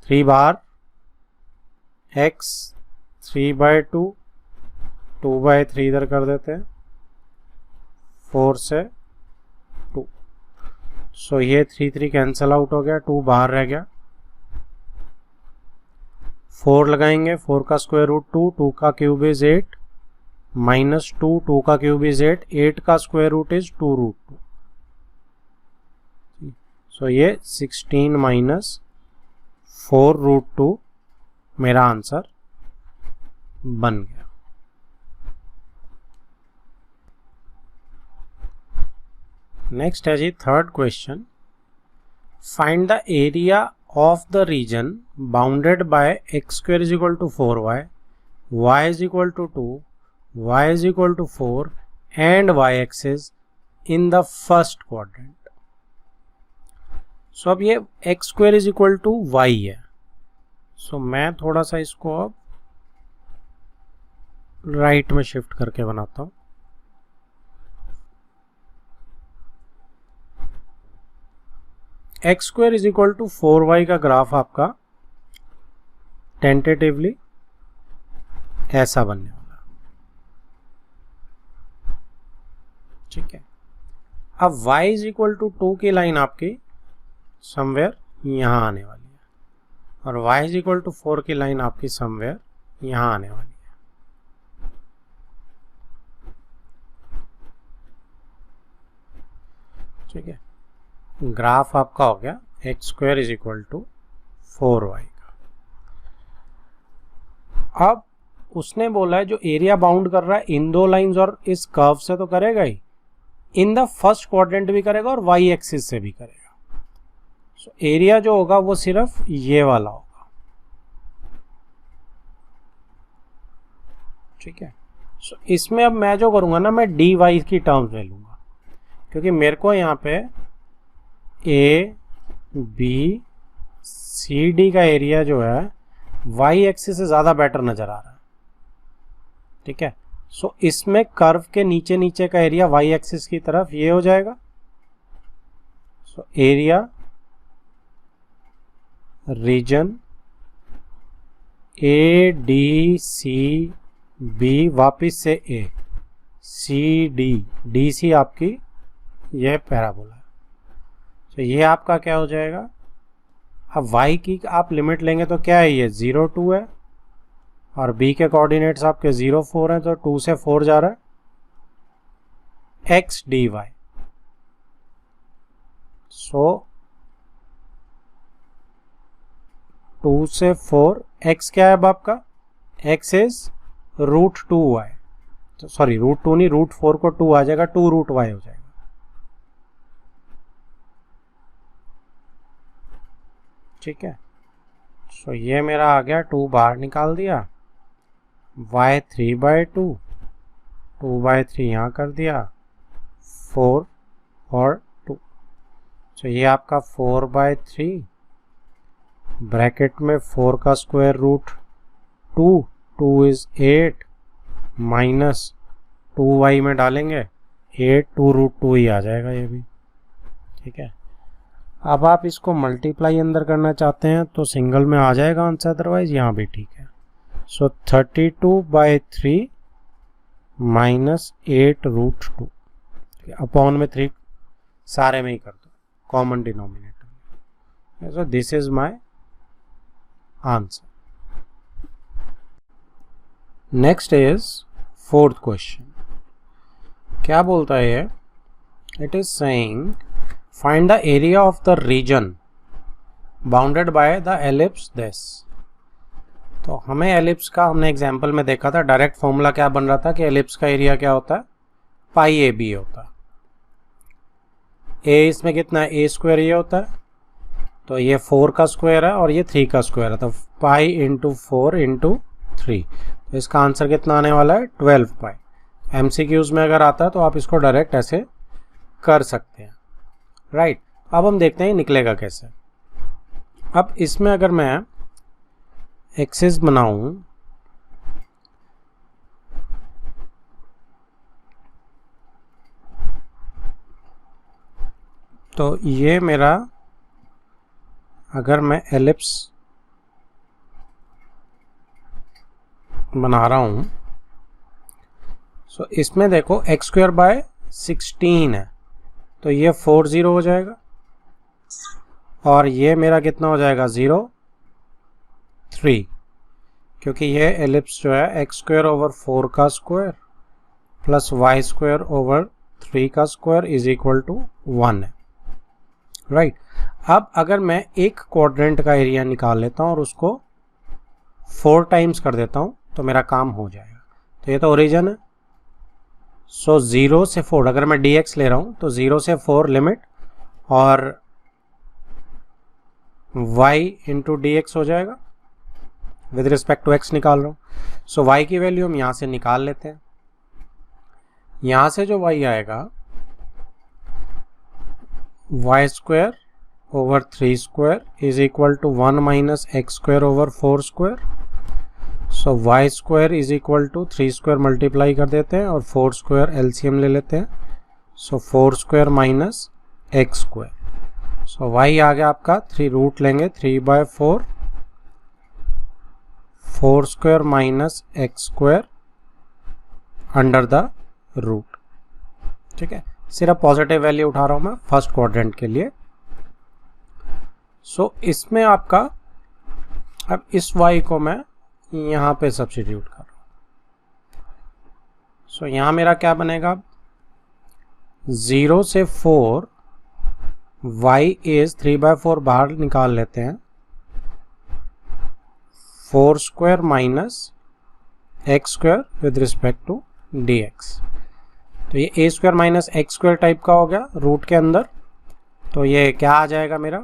A: 3 बार x 3/2, 2/3 इधर कर देते हैं, 4 से 2, सो ये 3 कैंसल आउट हो गया, 2 बाहर रह गया, 4 लगाएंगे, 4 का स्क्वायर रूट 2, 2 का क्यूब इज 8, माइनस 2, 2 का क्यूब इज 8, 8 का स्क्वायर रूट इज 2 रूट 2, सो ये 16 माइनस 4 रूट 2 मेरा आंसर बन गया। नेक्स्ट है जी third question, find the area of the region bounded by x square is equal to 4y, y is equal to 2, y is equal to 4 and y axis in the first quadrant. So अब ये x square is equal to y है। So मैं थोड़ा सा इसको अब right में shift करके बनाता हूं। X square is equal to 4y का ग्राफ आपका टेंटेटिवली ऐसा बनने वाला, ठीक है। अब y इज इक्वल टू 2 की लाइन आपकी समवेयर यहां आने वाली है और y इज इक्वल टू 4 की लाइन आपकी समवेयर यहां आने वाली है, ठीक है। ग्राफ आपका हो गया x square is equal to 4y का। अब उसने बोला है जो एरिया बाउंड कर रहा है इन दो लाइंस और इस कर्व से तो करेगा ही, इन द फर्स्ट क्वाड्रेंट भी करेगा और y एक्सिस से भी करेगा। सो एरिया जो होगा वो सिर्फ ये वाला होगा, ठीक है। सो इसमें अब मैं जो करूंगा ना, मैं dy की टर्म्स ले लूंगा, क्योंकि मेरे को यहाँ पे ए बी सी डी का एरिया जो है वाई एक्सिस से ज़्यादा बेटर नज़र आ रहा है, ठीक है। सो इसमें कर्व के नीचे नीचे का एरिया वाई एक्सिस की तरफ ये हो जाएगा। So area region A D C B वापिस से ए सी डी डी सी आपकी यह पैराबोला है। तो ये आपका क्या हो जाएगा, अब y की आप लिमिट लेंगे तो क्या है, ये 0 2 है और b के कोऑर्डिनेट्स आपके 0 4 हैं, तो 2 से 4 जा रहा है x dy। सो 2 से 4 x क्या है अब आपका, x इज √2y, तो सॉरी √2 नहीं, √4 को 2 आ जाएगा, 2 √y हो जाएगा, ठीक है। सो ये मेरा आ गया, 2 बाहर निकाल दिया, y 3/2, 2/3 यहाँ कर दिया, 4 और 2। सो ये आपका 4/3 ब्रैकेट में 4 का square root 2, 2 is 8 minus 2y में डालेंगे 8, 2 √2 ही आ जाएगा ये भी, ठीक है। अब आप इसको मल्टीप्लाई अंदर करना चाहते हैं तो सिंगल में आ जाएगा आंसर, अदरवाइज यहाँ भी ठीक है। सो 32/3 माइनस 8 √2 अपॉन में 3 सारे में ही कर दो, common denominator. So this is my answer. Next is fourth question. क्या बोलता है ये, it is saying find the area of the region bounded by the ellipse this। तो हमें एलिप्स का हमने एग्जाम्पल में देखा था, डायरेक्ट फॉर्मूला क्या बन रहा था कि एलिप्स का एरिया क्या होता है, पाई ए बी होता है। ए इसमें कितना है, ए स्क्वायर ये होता है, तो ये 4 का स्क्वायर है और ये 3 का स्क्वायर है, तो पाई इंटू 4 इंटू 3, तो इसका आंसर कितना आने वाला है 12 पाई। MCQs में अगर आता है तो आप इसको डायरेक्ट ऐसे कर सकते हैं, राइट। अब हम देखते हैं निकलेगा कैसे। अब इसमें अगर मैं एक्सिस बनाऊं तो ये मेरा, अगर मैं एलिप्स बना रहा हूं, सो इसमें देखो x²/16 है, तो ये 4 0 हो जाएगा और ये मेरा कितना हो जाएगा 0 3, क्योंकि ये एलिप्स जो है x²/4 का स्क्वायर प्लस y²/3 का स्क्वायर इज इक्वल टू 1 है, राइट। अब अगर मैं एक क्वाड्रेंट का एरिया निकाल लेता हूँ और उसको 4 टाइम्स कर देता हूँ तो मेरा काम हो जाएगा। तो ये तो ओरिजिन है, सो 0 से 4, अगर मैं dx ले रहा हूँ तो 0 से 4 लिमिट और y इंटू dx हो जाएगा, विद रिस्पेक्ट टू x निकाल रहा हूँ। सो y की वैल्यू हम यहाँ से निकाल लेते हैं, यहाँ से जो y आएगा y square over 3 square is equal to 1 minus x square over 4 square. So y square is equal to 3 square multiply कर देते हैं और 4 स्क्वायर एलसीएम ले लेते हैं। So 4 square minus x square. So y आ गया आपका 3 रूट लेंगे 3/4 4 square minus x square under the root. ठीक है, सिर्फ पॉजिटिव वैल्यू उठा रहा हूं मैं फर्स्ट क्वाड्रेंट के लिए। सो इसमें आपका अब इस y को मैं यहां पे सब्स्टिट्यूट कर रहा हूं। सो यहां मेरा क्या बनेगा, 0 से 4 y इज 3/4 बाहर निकाल लेते हैं 4 square minus x square with respect to dx। तो ये a square minus x square type का हो गया रूट के अंदर। तो ये क्या आ जाएगा मेरा,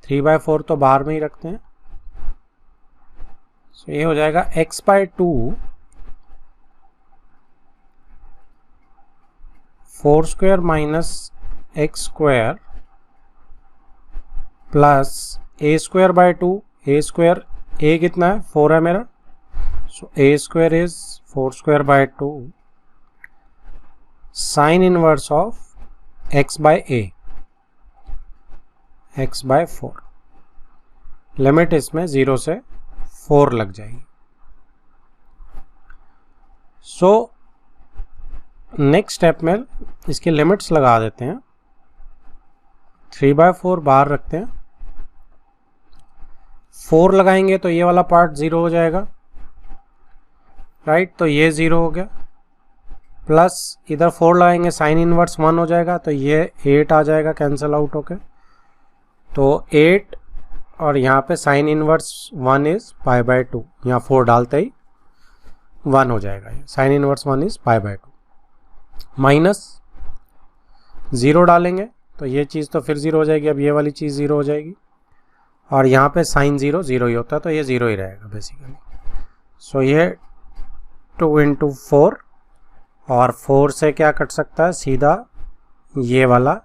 A: 3/4 तो बाहर में ही रखते हैं। सो ये हो जाएगा x/2 4 square minus x square plus a square by 2। a square a कितना है 4 है मेरा। सो a square is 4 square by 2 sine inverse of x by a x/4। Limit इसमें 0 से 4 लग जाएगी। सो नेक्स्ट स्टेप में इसके लिमिट्स लगा देते हैं। 3/4 बाहर रखते हैं, 4 लगाएंगे तो ये वाला पार्ट 0 हो जाएगा, राइट। तो ये 0 हो गया, प्लस इधर 4 लगाएंगे साइन इनवर्स 1 हो जाएगा, तो ये 8 आ जाएगा कैंसिल आउट होके। तो 8 और यहाँ पे साइन इनवर्स 1 इज π/2, यहाँ 4 डालते ही 1 हो जाएगा। ये साइन इनवर्स 1 इज π/2 माइनस 0 डालेंगे तो ये चीज़ तो फिर 0 हो जाएगी। अब ये वाली चीज़ 0 हो जाएगी और यहाँ पे साइन 0 0 ही होता है, तो ये 0 ही रहेगा बेसिकली। सो ये 2 × 4 और 4 से क्या कट सकता है, सीधा ये वाला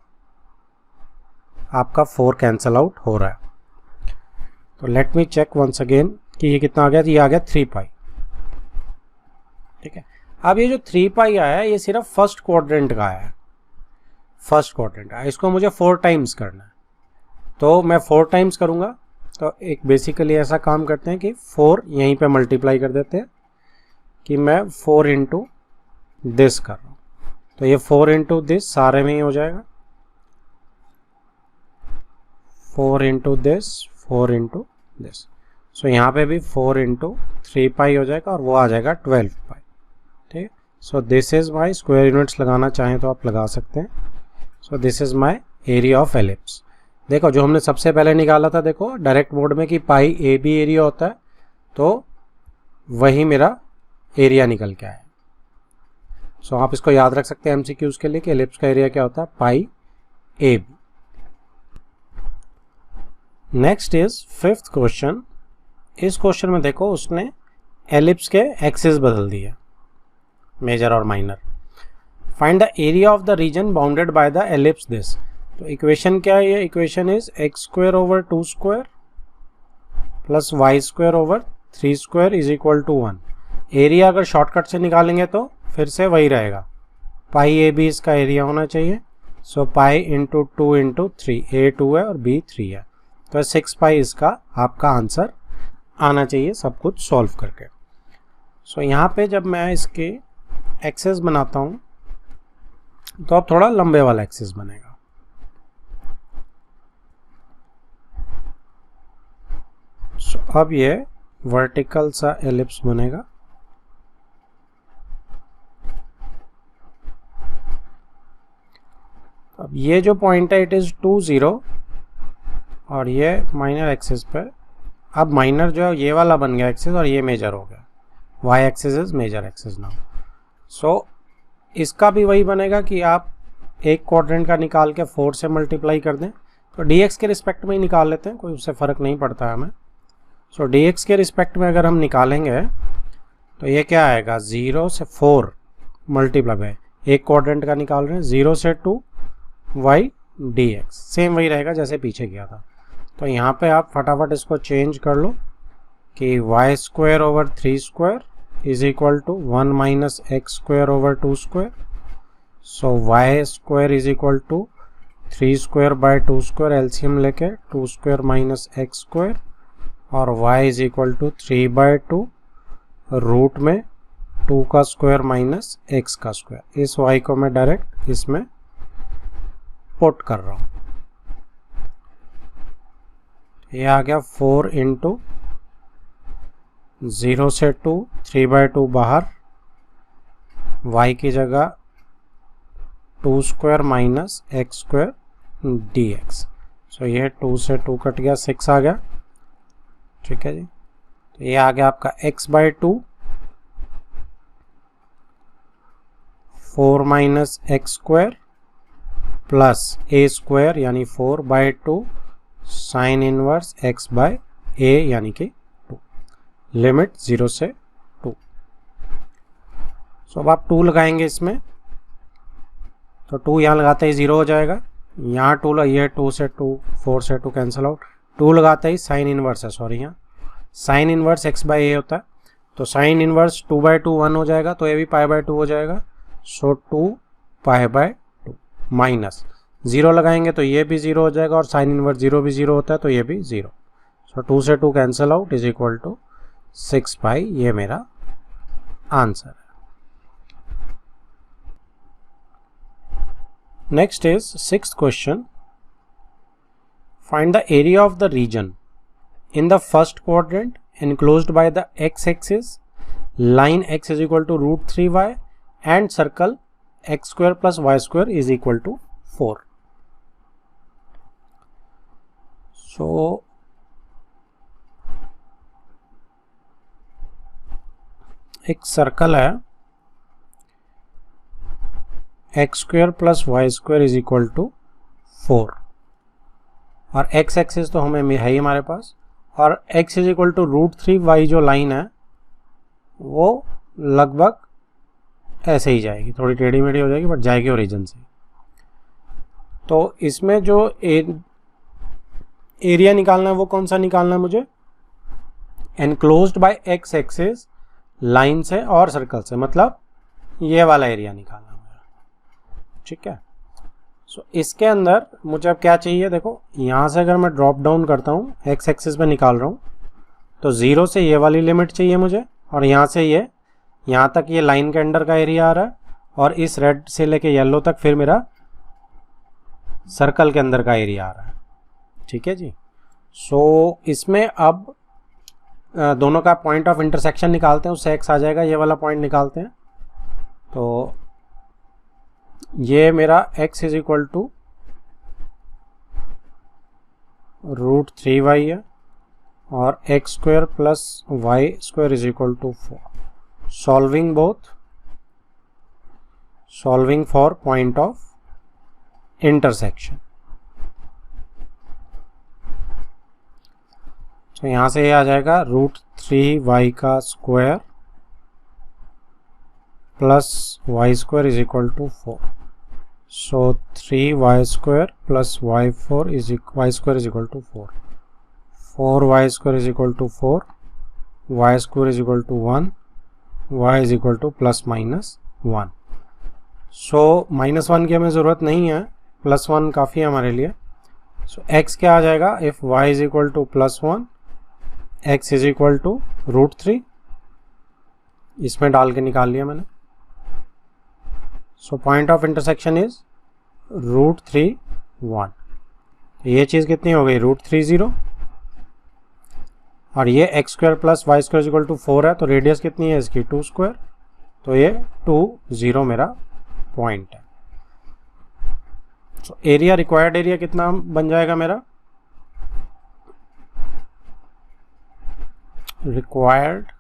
A: आपका 4 कैंसिल आउट हो रहा है। तो let me check once again कि ये कितना आ गया। ये आ गया 3π। ठीक है, अब ये जो 3π आया है ये सिर्फ फर्स्ट क्वाड्रेंट का आया है। फर्स्ट क्वाड्रेंट आया, इसको मुझे 4 टाइम्स करना है, तो मैं 4 टाइम्स करूँगा। तो एक बेसिकली ऐसा काम करते हैं कि 4 यहीं पे मल्टीप्लाई कर देते हैं कि मैं 4 × दिस कर रहा हूँ। तो ये 4 × दिस सारे में ही हो जाएगा, 4 × दिस 4 × दिस। सो यहाँ पे भी 4 × 3π हो जाएगा और वो आ जाएगा 12π। ठीक है, so this is my square units लगाना चाहें तो आप लगा सकते हैं। So this is my area of ellipse. देखो जो हमने सबसे पहले निकाला था, देखो डायरेक्ट मोड में कि पाई ए बी एरिया होता है, तो वही मेरा एरिया निकल के आया। सो आप इसको याद रख सकते हैं एमसीक्यूज के लिए कि एलिप्स का एरिया क्या होता है, pi a b. Next is 5th question. इस क्वेश्चन में देखो उसने एलिप्स के एक्सिस बदल दिए, मेजर और minor. Find the area of the region bounded by the ellipse this. तो इक्वेशन क्या है, ये equation is x square over 2 square plus y square over 3 square is equal to 1। Area अगर shortcut से निकालेंगे तो फिर से वही रहेगा, पाई ए बी इसका एरिया होना चाहिए। सो पाई इंटू 2 × 3, a 2 है और b 3 है, तो 6π इसका आपका आंसर आना चाहिए सब कुछ सॉल्व करके। सो यहाँ पे जब मैं इसके एक्सेस बनाता हूँ तो अब थोड़ा लंबे वाला एक्सेस बनेगा। सो अब ये वर्टिकल सा एलिप्स बनेगा। अब ये जो पॉइंट है इट इज 2 0 और ये माइनर एक्सिस पे। अब माइनर जो है ये वाला बन गया एक्सिस और ये मेजर हो गया, y axis is major axis now. So इसका भी वही बनेगा कि आप एक क्वाड्रेंट का निकाल के 4 से मल्टीप्लाई कर दें। तो dx के रिस्पेक्ट में ही निकाल लेते हैं, कोई उससे फ़र्क नहीं पड़ता है हमें। सो dx के रिस्पेक्ट में अगर हम निकालेंगे तो ये क्या आएगा, 0 से 4 मल्टीप्लाई बाय एक क्वाड्रेंट का निकाल रहे हैं 0 से 2 y dx, सेम वही रहेगा जैसे पीछे किया था। तो यहाँ पे आप फटाफट इसको चेंज कर लो कि y square over 3 square is equal to 1 minus x square over 2 square. So y square is equal to 3 square by 2 square, LCM लेके 2 स्क्वायर माइनस एक्स स्क्वायर, और y is equal to 3 by 2 root में 2 का square minus x का square. इस y को मैं direct इसमें put कर रहा हूँ। ये आ गया 4 इंटू 0 से 2, 3 बाय 2 बाहर, y की जगह 2 square minus x square dx। सो ये 2 से 2 कट गया, 6 आ गया। ठीक है जी, तो ये आ गया आपका x by 2, 4 minus x square plus a square यानी 4 by 2 sine inverse x by a यानी कि 2, लिमिट 0 से 2। सो अब आप 2 लगाएंगे इसमें, तो 2 यहाँ लगाते ही 0 हो जाएगा, यहाँ 2 ये 2 से 2, 4 से 2 कैंसिल आउट, 2 लगाते ही साइन इनवर्स है, सॉरी यहाँ sine inverse x by a होता है, तो साइन इनवर्स 2 बाय 2 1 हो जाएगा, तो ये भी पाई बाय 2 हो जाएगा। सो 2 पाई बाय 2 माइनस 0 लगाएंगे तो ये भी 0 हो जाएगा, और साइन इनवर्स 0 भी 0 होता है, तो ये भी 0। सो 2 से 2 cancel out is equal to 6 pi, ये मेरा आंसर है। Next is 6th question, find the area of the region in the first quadrant enclosed by the x-axis, line x is equal to root 3y and circle x square plus y square is equal to 4. So एक circle है x square plus y square is equal to 4, और x axis तो हमें है ही हमारे पास, और x is equal to root 3y जो लाइन है वो लगभग ऐसे ही जाएगी, थोड़ी टेढ़ी मेढ़ी हो जाएगी बट जाएगी ओरिजिन से। तो इसमें जो एरिया निकालना है वो कौन सा निकालना है मुझे, enclosed bye x axis line से और सर्कल से, मतलब ये वाला एरिया निकालना है मुझे। ठीक है, सो इसके अंदर मुझे अब क्या चाहिए, देखो यहाँ से अगर मैं ड्रॉप डाउन करता हूँ x एक्सिस पे निकाल रहा हूँ, तो 0 से ये वाली लिमिट चाहिए मुझे, और यहाँ से ये यहाँ तक ये लाइन के अंडर का एरिया आ रहा है, और इस रेड से लेके येलो तक फिर मेरा सर्कल के अंदर का एरिया आ रहा है। ठीक है जी, सो इसमें अब दोनों का पॉइंट ऑफ इंटरसेक्शन निकालते हैं, उससे x आ जाएगा, ये वाला पॉइंट निकालते हैं। तो ये मेरा x is equal to root 3y है, और x square plus y square is equal to 4। Solving both, solving for point of intersection. तो यहाँ से ये आ जाएगा रूट 3y का square plus y square is equal to 4। So 3y square plus y square is equal to 4, 4y square is equal to 4, y square is equal to 1, y is equal to plus minus 1। So minus 1 की हमें ज़रूरत नहीं है, plus 1 काफ़ी है हमारे लिए। सो x क्या आ जाएगा, if y is equal to plus 1, x is equal to root 3, इसमें डाल के निकाल लिया मैंने। So point of intersection is root 3 1, ये चीज़ कितनी हो गई, रूट 3 0, और ये x square plus Y square equal to 4 है, तो रेडियस कितनी है इसकी 2 स्क्वायर, तो ये 2 0 मेरा पॉइंट है। सो एरिया, रिक्वायर्ड एरिया कितना बन जाएगा मेरा, required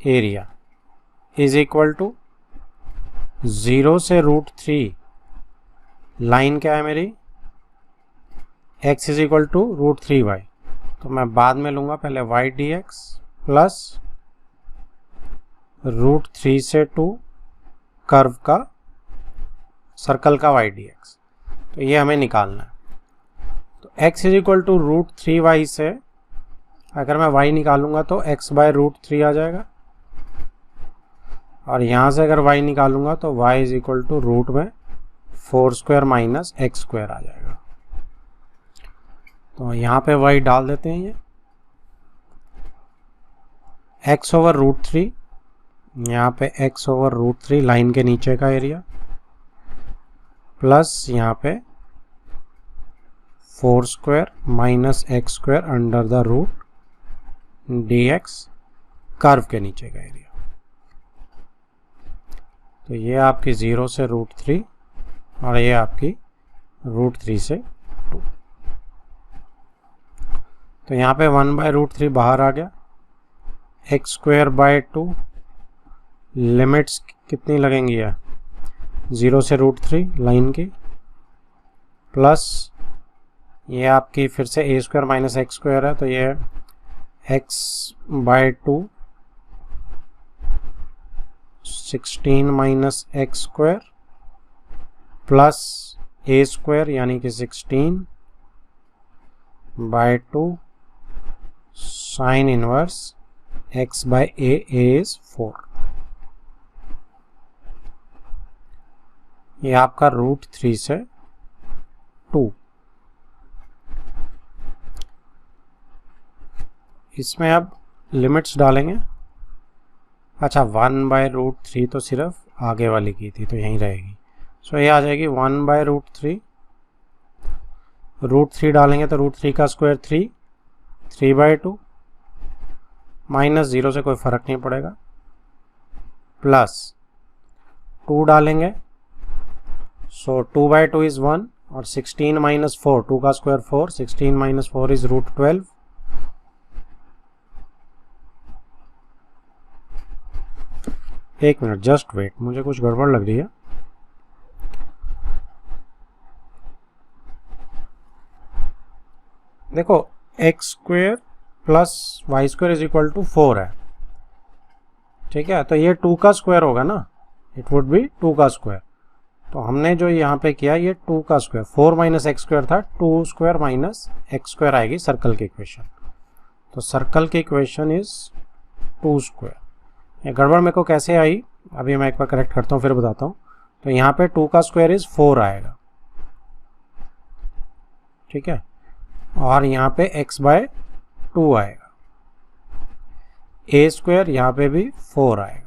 A: area is equal to 0 से रूट 3, लाइन क्या है मेरी, x is equal to root 3y, तो मैं बाद में लूँगा, पहले y dx प्लस रूट 3 से 2 कर्व का, सर्कल का y dx। तो ये हमें निकालना है। तो x is equal to √3y से अगर मैं y निकालूंगा तो x बाय √3 आ जाएगा, और यहाँ से अगर y निकालूंगा तो y is equal to root में 4² माइनस x² आ जाएगा। तो यहाँ पे y डाल देते हैं, ये x ओवर √3, यहाँ पे x ओवर √3 लाइन के नीचे का एरिया, प्लस यहाँ पे 4² minus x² under the root dx curve के नीचे का एरिया। तो ये आपकी 0 से √3 और ये आपकी √3 से 2। तो यहाँ पे 1 बाय √3 बाहर आ गया, x² बाय 2, लिमिट्स कितनी लगेंगी है 0 से √3 लाइन की, प्लस ये आपकी फिर से a² माइनस x² है, तो ये x by 2 16 minus x² plus a² यानी कि 16 by 2 sine inverse x by a is 4। ये आपका √3 से 2। इसमें अब लिमिट्स डालेंगे। अच्छा 1 बाय √3 तो सिर्फ आगे वाली की थी तो यहीं रहेगी, सो ये आ जाएगी 1 बाय √3। √3 डालेंगे तो √3 का स्क्वायर 3 बाय 2 माइनस 0 से कोई फ़र्क नहीं पड़ेगा, प्लस 2 डालेंगे, सो 2 बाय 2 इज़ 1 और 16 माइनस 4, 2 का स्क्वायर 4, 16 माइनस 4 इज़ √12। एक मिनट जस्ट वेट, मुझे कुछ गड़बड़ लग रही है। देखो x² plus y² is equal to 4 है, ठीक है, तो ये 2 का स्क्वायर होगा ना, इट वुड बी 2 का स्क्वायर। तो हमने जो यहाँ पे किया ये 2 का स्क्वायर, 4 माइनस x² था, 2² माइनस x² आएगी सर्कल की इक्वेशन। तो सर्कल की इक्वेशन इज 2²। ये गड़बड़ मेरे को कैसे आई अभी मैं एक बार करेक्ट करता हूँ फिर बताता हूँ। तो यहाँ पे 2 का स्क्वायर इज 4 आएगा, ठीक है, और यहाँ पे x बाय 2 आएगा, a² यहाँ पे भी 4 आएगा।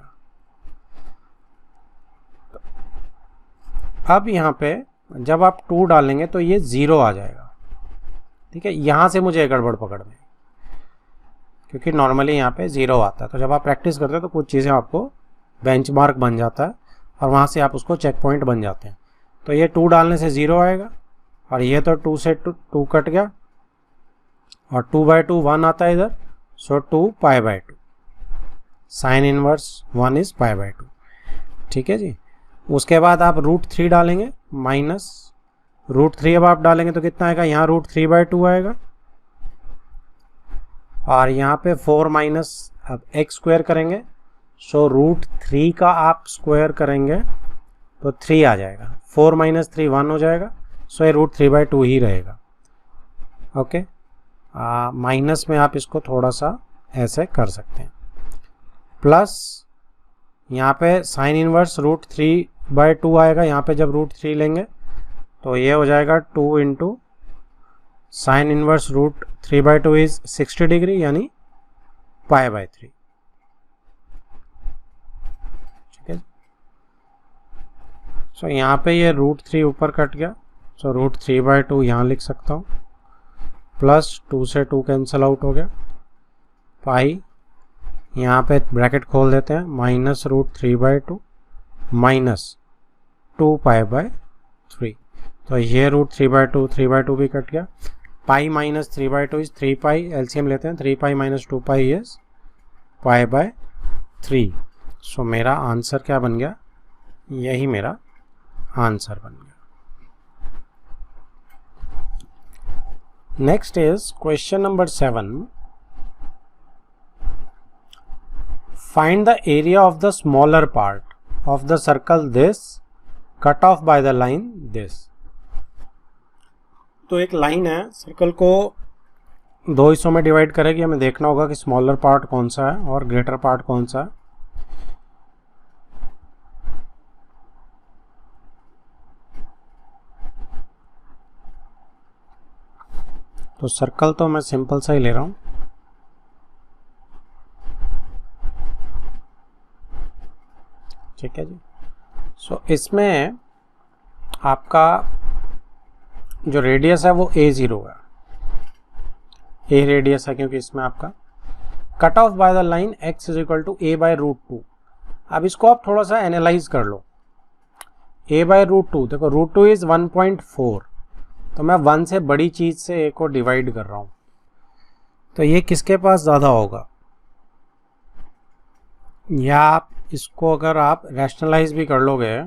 A: अब यहाँ पे जब आप 2 डालेंगे तो ये 0 आ जाएगा, ठीक है। यहाँ से मुझे गड़बड़ पकड़नी, क्योंकि नॉर्मली यहाँ पे 0 आता है। तो जब आप प्रैक्टिस करते हैं तो कुछ चीज़ें आपको बेंचमार्क बन जाता है और वहाँ से आप उसको चेक पॉइंट बन जाते हैं। तो ये 2 डालने से 0 आएगा, और ये तो 2 से 2 कट गया, और 2 बाय 2 1 आता है इधर, सो 2 pi bye 2, sine inverse 1 is pi bye 2, ठीक है जी। उसके बाद आप √3 डालेंगे, माइनस √3 अब आप डालेंगे तो कितना आएगा, यहाँ √3 बाय 2 आएगा, और यहाँ पे 4 माइनस अब x² करेंगे, सो √3 का आप स्क्वायर करेंगे तो 3 आ जाएगा, 4 माइनस 3 1 हो जाएगा, सो ये √3 बाय 2 ही रहेगा, ओके। माइनस में आप इसको थोड़ा सा ऐसे कर सकते हैं, प्लस यहाँ पे साइन इनवर्स √3 बाय 2 आएगा। यहाँ पे जब √3 लेंगे तो ये हो जाएगा 2 into sine inverse √3 by 2 is 60 degree यानी पाई बाय 3, ठीक है। सो यहाँ पे ये √3 ऊपर कट गया, सो √3 बाय 2 यहाँ लिख सकता हूँ, प्लस 2 से 2 कैंसिल आउट हो गया, पाई यहाँ पे ब्रैकेट खोल देते हैं, minus √3 by 2 minus 2 pi by 3। तो ये √3 बाय 2 3 बाय 2 भी कट गया, pi minus 3 by 2 is 3 pi, LCM लेते हैं, 3 pi minus 2 pi is pi by 3। सो मेरा आंसर क्या बन गया, यही मेरा आंसर बन गया। Next is question number 7। Find the area of the smaller part of the circle this cut off bye the line this. तो एक लाइन है, सर्कल को दो हिस्सों में डिवाइड करेगी, हमें देखना होगा कि स्मॉलर पार्ट कौन सा है और ग्रेटर पार्ट कौन सा है। तो सर्कल तो मैं सिंपल सा ही ले रहा हूं। ठीक है जी। सो इसमें आपका जो रेडियस है वो A0 है, A रेडियस है, क्योंकि इसमें आपका cut off bye the line x = a/√2। अब इसको आप थोड़ा सा एनालाइज कर लो। a/√2, देखो √2 इज 1.4, तो मैं 1 से बड़ी चीज से a को डिवाइड कर रहा हूं, तो ये किसके पास ज़्यादा होगा? या आप इसको अगर आप रैशनलाइज भी कर लोगे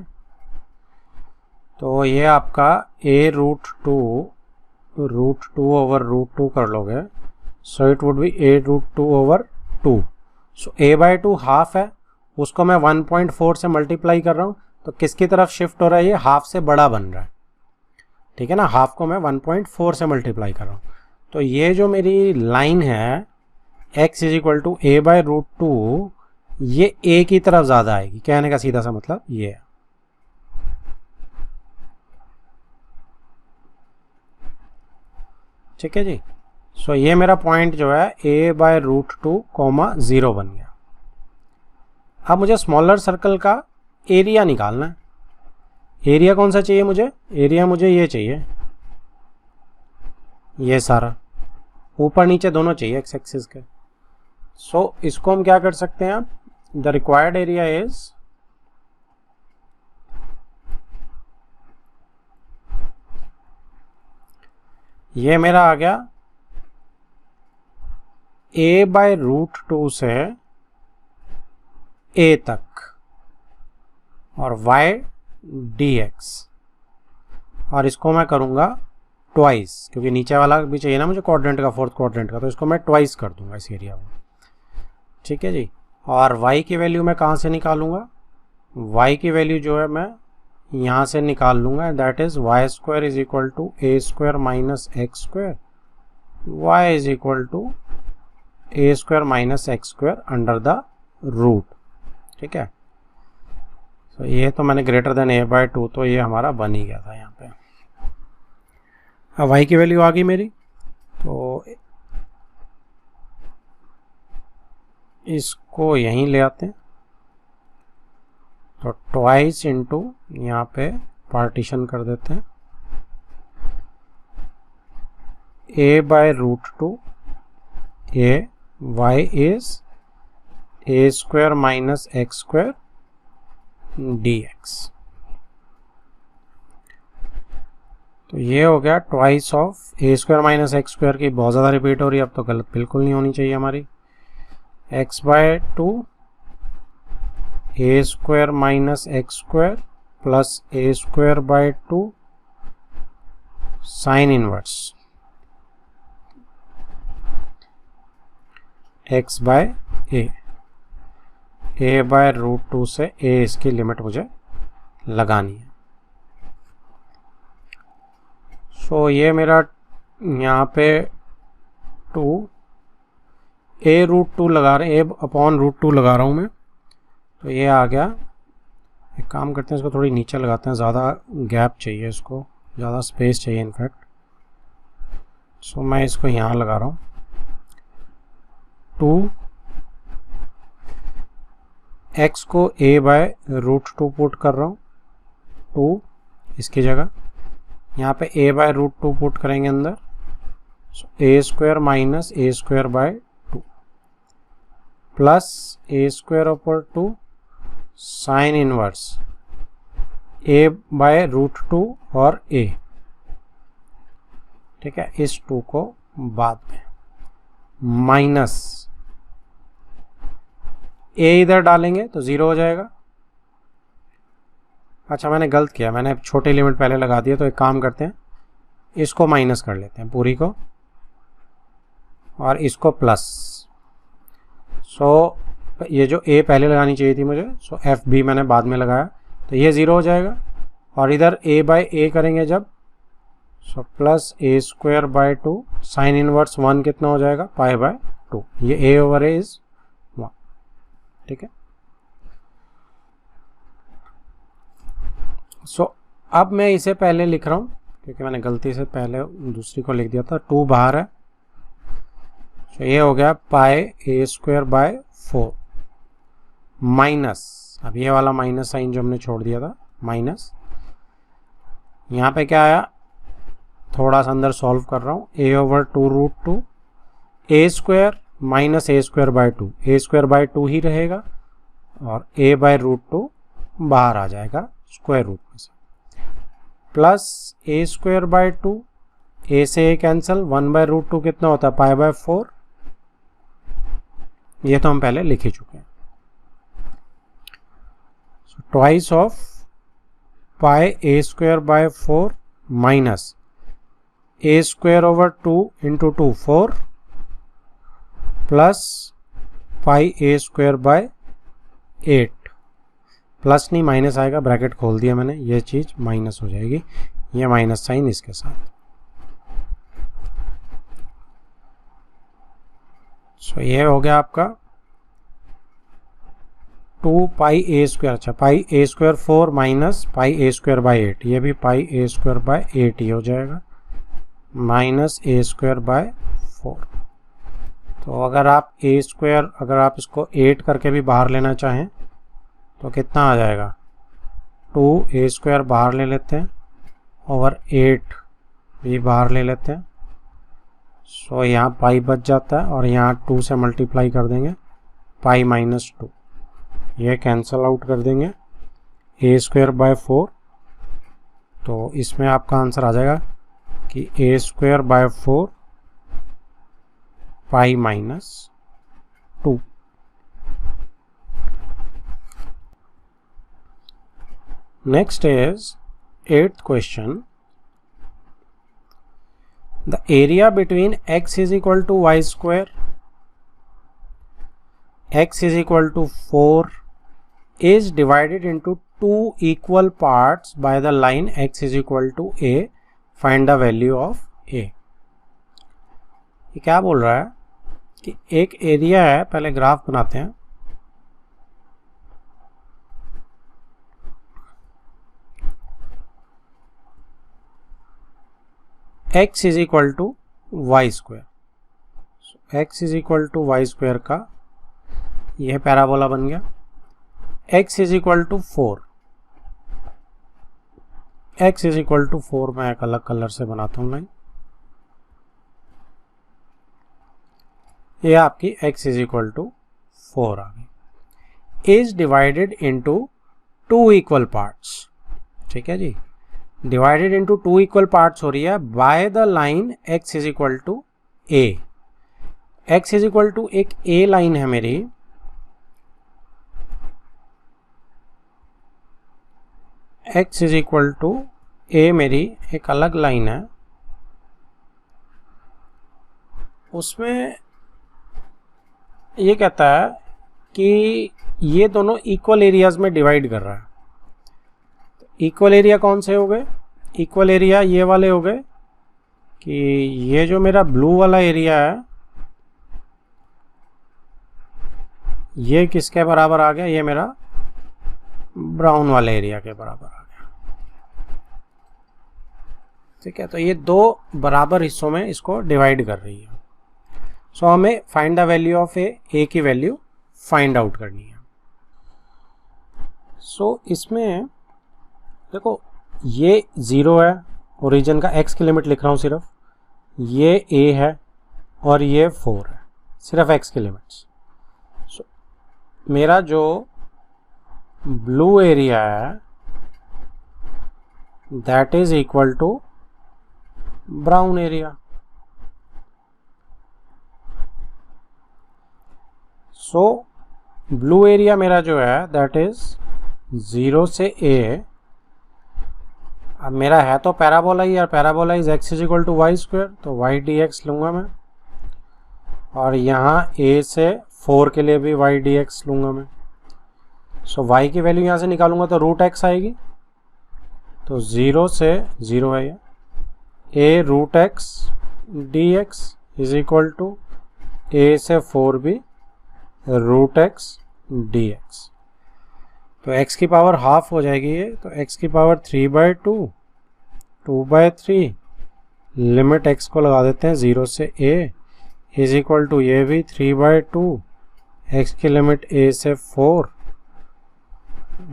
A: तो ये आपका a√2 कर लोगे, so it would be a√2/2। So a/2 half है, उसको मैं 1.4 से मल्टीप्लाई कर रहा हूँ, तो किसकी तरफ शिफ्ट हो रहा है? ये हाफ से बड़ा बन रहा है। ठीक है ना, हाफ को मैं 1.4 से मल्टीप्लाई कर रहा हूँ। तो ये जो मेरी लाइन है x = a/√2, ये a की तरफ ज़्यादा आएगी। कहने का सीधा सा मतलब ये है। ठीक है जी। सो ये मेरा पॉइंट जो है a/√2, 0 बन गया। अब मुझे स्मॉलर सर्कल का एरिया निकालना है। एरिया कौन सा चाहिए मुझे? एरिया मुझे ये चाहिए, ये सारा ऊपर नीचे दोनों चाहिए एक्स एक्सिस के। सो इसको हम क्या कर सकते हैं? अब द रिक्वायर्ड एरिया इज ये मेरा आ गया a/√2 से a तक और y dx, और इसको मैं करूंगा ट्वाइस, क्योंकि नीचे वाला भी चाहिए ना मुझे क्वाड्रेंट का, फोर्थ क्वाड्रेंट का, तो इसको मैं ट्वाइस कर दूंगा इस एरिया में। ठीक है जी। और y की वैल्यू मैं कहाँ से निकालूंगा? y की वैल्यू जो है मैं यहाँ से निकाल लूंगा, that is y² = a² - x², y = a² - x² under the root. ठीक है। तो ये तो मैंने ग्रेटर देन a/2, तो ये हमारा बन ही गया था यहाँ पे। अब y की वैल्यू आ गई मेरी, तो इसको यहीं ले आते हैं, तो ट्वाइस इंटू यहाँ पे पार्टीशन कर देते हैं, a/√2 a, y is a² - x² dx। तो ये हो गया ट्वाइस ऑफ a² - x² की बहुत ज़्यादा रिपीट हो रही है, अब तो गलत बिल्कुल नहीं होनी चाहिए हमारी। x/2 a² - x² plus a²/2 sine inverse x/a, a/√2 से a इसकी लिमिट मुझे लगानी है। सो ये मेरा यहाँ पे 2 a√2 लगा रहे हैं, a/√2 लगा रहा हूँ मैं, तो ये आ गया। एक काम करते हैं, इसको थोड़ी नीचे लगाते हैं, ज़्यादा गैप चाहिए, इसको ज़्यादा स्पेस चाहिए इनफैक्ट। सो मैं इसको यहाँ लगा रहा हूँ, 2 x को a/√2 पुट कर रहा हूँ, 2 इसकी जगह, यहाँ पे a/√2 पुट करेंगे अंदर, a² - a²/2 plus a²/2 sine inverse a/√2 और a। ठीक है, इस 2 को बाद में माइनस a इधर डालेंगे तो 0 हो जाएगा। अच्छा, मैंने गलत किया, मैंने छोटी लिमिट पहले लगा दिया, तो एक काम करते हैं, इसको माइनस कर लेते हैं पूरी को और इसको प्लस। सो ये जो a पहले लगानी चाहिए थी मुझे, सो एफ बी मैंने बाद में लगाया, तो ये 0 हो जाएगा। और इधर a बाय ए करेंगे जब, so plus A square by 2, sine inverse 1 कितना हो जाएगा, पाई बाय 2, ये a ओवर a इज 1, ठीक है। सो अब मैं इसे पहले लिख रहा हूँ क्योंकि मैंने गलती से पहले दूसरी को लिख दिया था, 2 बाहर है, तो ये हो गया पाई ए स्क्वायर बाय 4 माइनस, अब ये वाला माइनस साइन जो हमने छोड़ दिया था, माइनस, यहाँ पे क्या आया, थोड़ा सा अंदर सॉल्व कर रहा हूँ, a over 2 root 2, A square minus A square by 2, A square by 2 ही रहेगा और a बाय रूट 2 बाहर आ जाएगा स्क्वायर रूट में से, प्लस ए स्क्वायर बाय 2, ए से ए कैंसिल, 1 बाय रूट 2 कितना होता है, पाई बाय 4, ये तो हम पहले लिख ही चुके हैं। Twice of pi a square by 4 minus A square over 2 into 2 4 plus pi a square by 8, plus नहीं माइनस आएगा, ब्रैकेट खोल दिया मैंने, ये चीज माइनस हो जाएगी, ये माइनस साइन इसके साथ। सो ये हो गया आपका 2 पाई ए स्क्वायर, अच्छा pi a square 4 minus pi a square by 8, ये भी पाई ए स्क्वायर बाय 8 ही हो जाएगा, माइनस ए स्क्वायर बाय 4। तो अगर आप ए स्क्वायर, अगर आप इसको 8 करके भी बाहर लेना चाहें तो कितना आ जाएगा, 2 ए स्क्वायर बाहर ले लेते हैं ओवर 8 भी बाहर ले लेते हैं, सो यहाँ पाई बच जाता है और यहाँ 2 से मल्टीप्लाई कर देंगे, पाई माइनस 2, ये कैंसल आउट कर देंगे, ए स्क्वायर बाय 4, तो इसमें आपका आंसर आ जाएगा कि a square by 4 pi minus 2। Next is 8th question. The area between x is equal to y square, x is equal to 4 is divided into 2 equal parts by the line x is equal to a. Find the value of a. ये क्या बोल रहा है कि एक area है, पहले graph बनाते हैं, x is equal to y square, x is equal to y square का यह पैराबोला बन गया, x is equal to 4, x is equal to 4 मैं एक अलग कलर से बनाता हूं लाइन, ये आपकी x इज इक्वल टू 4 आ गई, is divided into 2 equal parts, ठीक है जी, डिवाइडेड इनटू 2 इक्वल पार्ट्स हो रही है by the line x is equal to a, x is equal to एक a लाइन है मेरी, x is equal to a मेरी एक अलग लाइन है, उसमें ये कहता है कि ये दोनों इक्वल एरियाज में डिवाइड कर रहा है। इक्वल एरिया कौन से हो गए, इक्वल एरिया ये वाले हो गए कि ये जो मेरा ब्लू वाला एरिया है ये किसके बराबर आ गया, ये मेरा ब्राउन वाले एरिया के बराबर आ गया, ठीक है। तो ये दो बराबर हिस्सों में इसको डिवाइड कर रही है। सो हमें फाइंड द वैल्यू ऑफ ए की वैल्यू फाइंड आउट करनी है। सो इसमें देखो ये 0 है, ओरिजिन का x की लिमिट लिख रहा हूँ सिर्फ, ये a है और ये 4 है, सिर्फ x की लिमिट्स। सो मेरा जो ब्लू एरिया है that is equal to brown area. So blue area मेरा जो है दैट इज 0 से a, अब मेरा है तो पैराबोला ही, यार parabola is x is equal to y square, तो y dx लूँगा मैं, और यहाँ a से 4 के लिए भी y dx लूँगा मैं। सो y की वैल्यू यहाँ से निकालूंगा तो रूट x आएगी, तो 0 से 0 है ये, a root x dx is equal to a से 4 भी रूट x dx। तो x की पावर हाफ हो जाएगी ये, तो x की पावर 3/2, 2/3, लिमिट x को लगा देते हैं 0 से a इज इक्वल टू ये भी 3/2, x की लिमिट a से 4,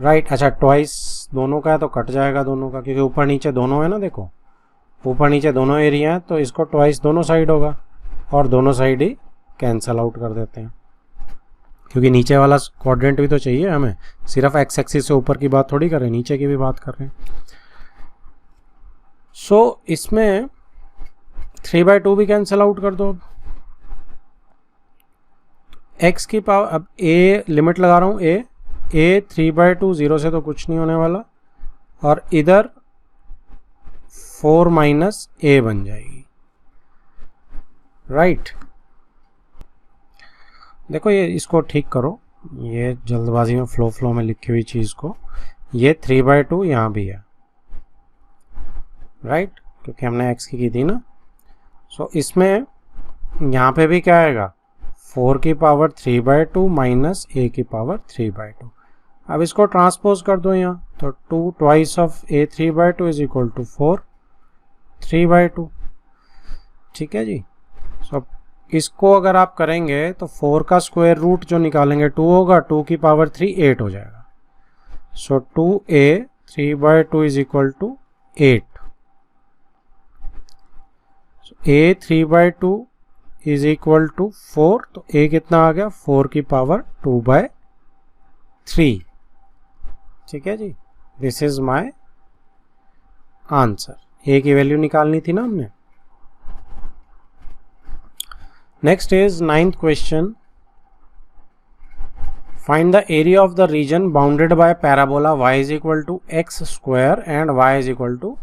A: राइट। अच्छा ट्वाइस दोनों का है तो कट जाएगा दोनों का, क्योंकि ऊपर नीचे दोनों है ना, देखो ऊपर नीचे दोनों एरिया हैं, तो इसको ट्वाइस दोनों साइड होगा और दोनों साइड ही कैंसल आउट कर देते हैं, क्योंकि नीचे वाला क्वाड्रेंट भी तो चाहिए हमें, सिर्फ एक्स एक्सिस से ऊपर की बात थोड़ी कर रहे हैं, नीचे की भी बात कर रहे हैं। सो इसमें 3/2 भी कैंसिल आउट कर दो। अब x की पावर, अब a लिमिट लगा रहा हूँ, a 3/2, 0 से तो कुछ नहीं होने वाला, और इधर 4 माइनस a बन जाएगी, राइट। देखो ये इसको ठीक करो, ये जल्दबाजी में फ्लो में लिखी हुई चीज़ को, ये 3/2 यहाँ भी है, राइट, क्योंकि हमने x की थी ना। सो इसमें यहाँ पे भी क्या आएगा, 4 की पावर 3/2 माइनस a की पावर 3/2। अब इसको ट्रांसपोज कर दो यहाँ, तो 2 twice of a 3/2 is equal to 4 3/2, ठीक है जी। सो इसको अगर आप करेंगे तो 4 का स्क्वायर रूट जो निकालेंगे 2 होगा, 2 की पावर 3 8 हो जाएगा। So 2a 3/2 is equal to 8। a 3/2 is equal to 4, तो a कितना आ गया, 4 की पावर 2/3, ठीक है जी। This is my answer. a की वैल्यू निकालनी थी ना हमने। Next is 9th question, find the area of the region bounded by parabola y is equal to x square and y is equal to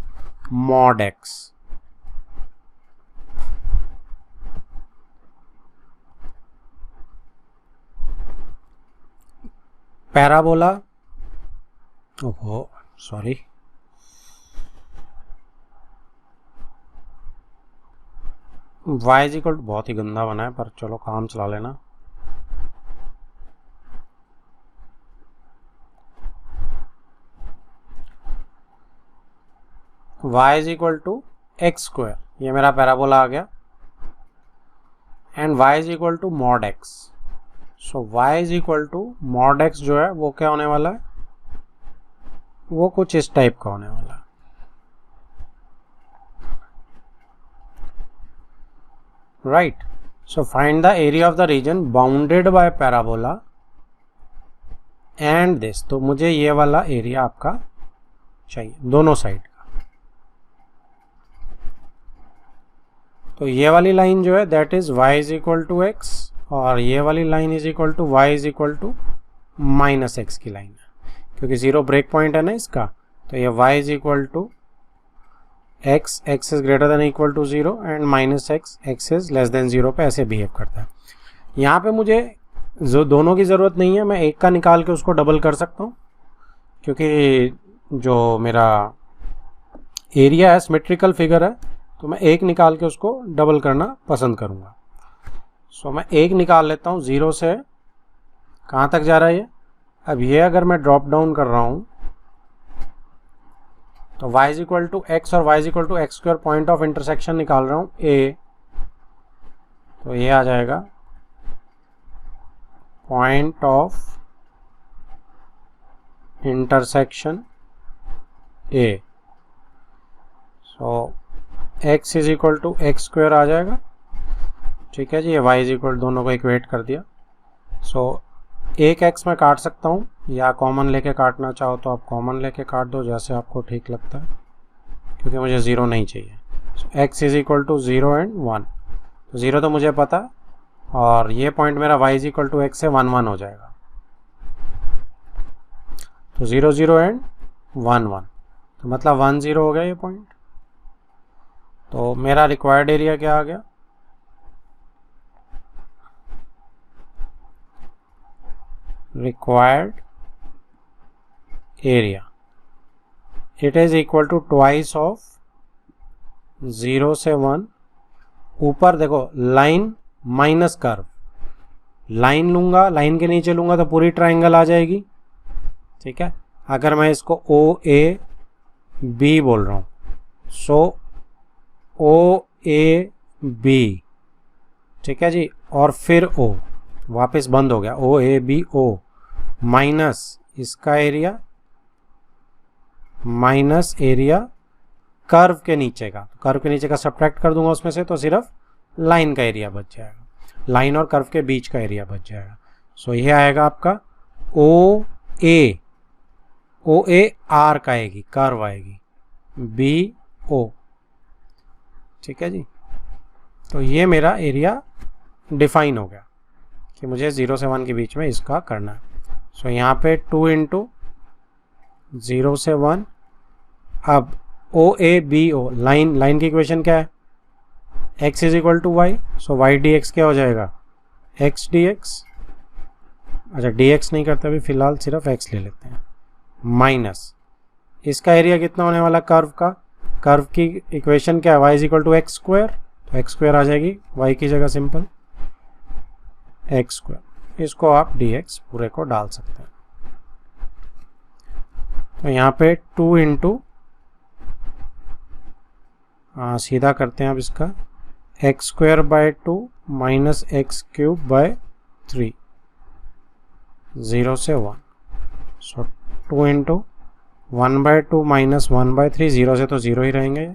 A: mod x। Parabola, ओहो sorry, y is equal to, बहुत ही गंदा बना है पर चलो काम चला लेना। y is equal to x square, ये मेरा पैराबोला आ गया, and y is equal to mod x। So y is equal to mod x जो है वो क्या होने वाला है, वो कुछ इस टाइप का होने वाला है, right. So find the area of the region bounded by parabola and this, तो मुझे ये वाला एरिया आपका चाहिए दोनों साइड का। तो ये वाली लाइन जो है that is y is equal to x, और ये वाली line is equal to y is equal to minus x की लाइन है, क्योंकि जीरो ब्रेक पॉइंट है ना इसका, तो ये y is equal to x, x is greater than equal to 0 and minus x, x is less than 0 पे ऐसे बिहेव करता है। यहाँ पे मुझे जो दोनों की ज़रूरत नहीं है, मैं एक का निकाल के उसको डबल कर सकता हूँ, क्योंकि जो मेरा एरिया है सिमेट्रिकल फिगर है, तो मैं एक निकाल के उसको डबल करना पसंद करूँगा। सो मैं एक निकाल लेता हूँ, 0 से कहाँ तक जा रहा है ये। अब ये अगर मैं ड्रॉप डाउन कर रहा हूँ तो y is equal to x और y is equal to x square point of intersection निकाल रहा हूँ a, तो ये आ जाएगा point of intersection a। So x is equal to x square आ जाएगा, ठीक है जी। ये y इज इक्वल दोनों को इक्वेट कर दिया। सो एक x मैं काट सकता हूँ, या कॉमन लेके काटना चाहो तो आप कॉमन लेके काट दो, जैसे आपको ठीक लगता है, क्योंकि मुझे 0 नहीं चाहिए। So x is equal to 0 and 1, तो 0 तो मुझे पता है, और ये पॉइंट मेरा y is equal to x से 1 1 हो जाएगा, तो 0 0 एंड 1 1, तो मतलब 1 0 हो गया ये पॉइंट। तो मेरा रिक्वायर्ड एरिया क्या आ गया, required area, it is equal to twice of 0 से 1. ऊपर देखो लाइन माइनस कर्व, लाइन लूंगा, लाइन के नीचे लूंगा तो पूरी ट्राइंगल आ जाएगी. ठीक है, अगर मैं इसको ओ ए बी बोल रहा हूं, सो ओ ए बी, ठीक है जी, और फिर ओ वापस बंद हो गया, ओ ए बी ओ माइनस इसका एरिया माइनस एरिया कर्व के नीचे का. कर्व के नीचे का सब्ट्रैक्ट कर दूंगा उसमें से, तो सिर्फ लाइन का एरिया बच जाएगा, लाइन और कर्व के बीच का एरिया बच जाएगा. सो ये आएगा आपका ओ ए आर्क आएगी, कर्व आएगी, बी ओ. ठीक है जी, तो ये मेरा एरिया डिफाइन हो गया कि मुझे 0 से 1 के बीच में इसका करना है. सो यहाँ पे 2 इंटू 0 से 1. अब O A B O, line की इक्वेशन क्या है, x is equal to y. So y d x क्या हो जाएगा, x डी एक्स. अच्छा डी एक्स नहीं करते अभी फिलहाल, सिर्फ x ले लेते हैं, माइनस इसका एरिया कितना होने वाला कर्व का. कर्व की इक्वेशन क्या है, y is equal to x square, तो एक्स स्क्वायर आ जाएगी, y की जगह सिंपल एक्स स्क्वायर. इसको आप डी एक्स पूरे को डाल सकते हैं. तो यहाँ पे 2 इंटू, सीधा करते हैं अब इसका, x square by 2 minus x cube by 3, 0 से 1. सो 2 इंटू 1 बाय 2 माइनस 1 बाय 3, 0 से तो 0 ही रहेंगे.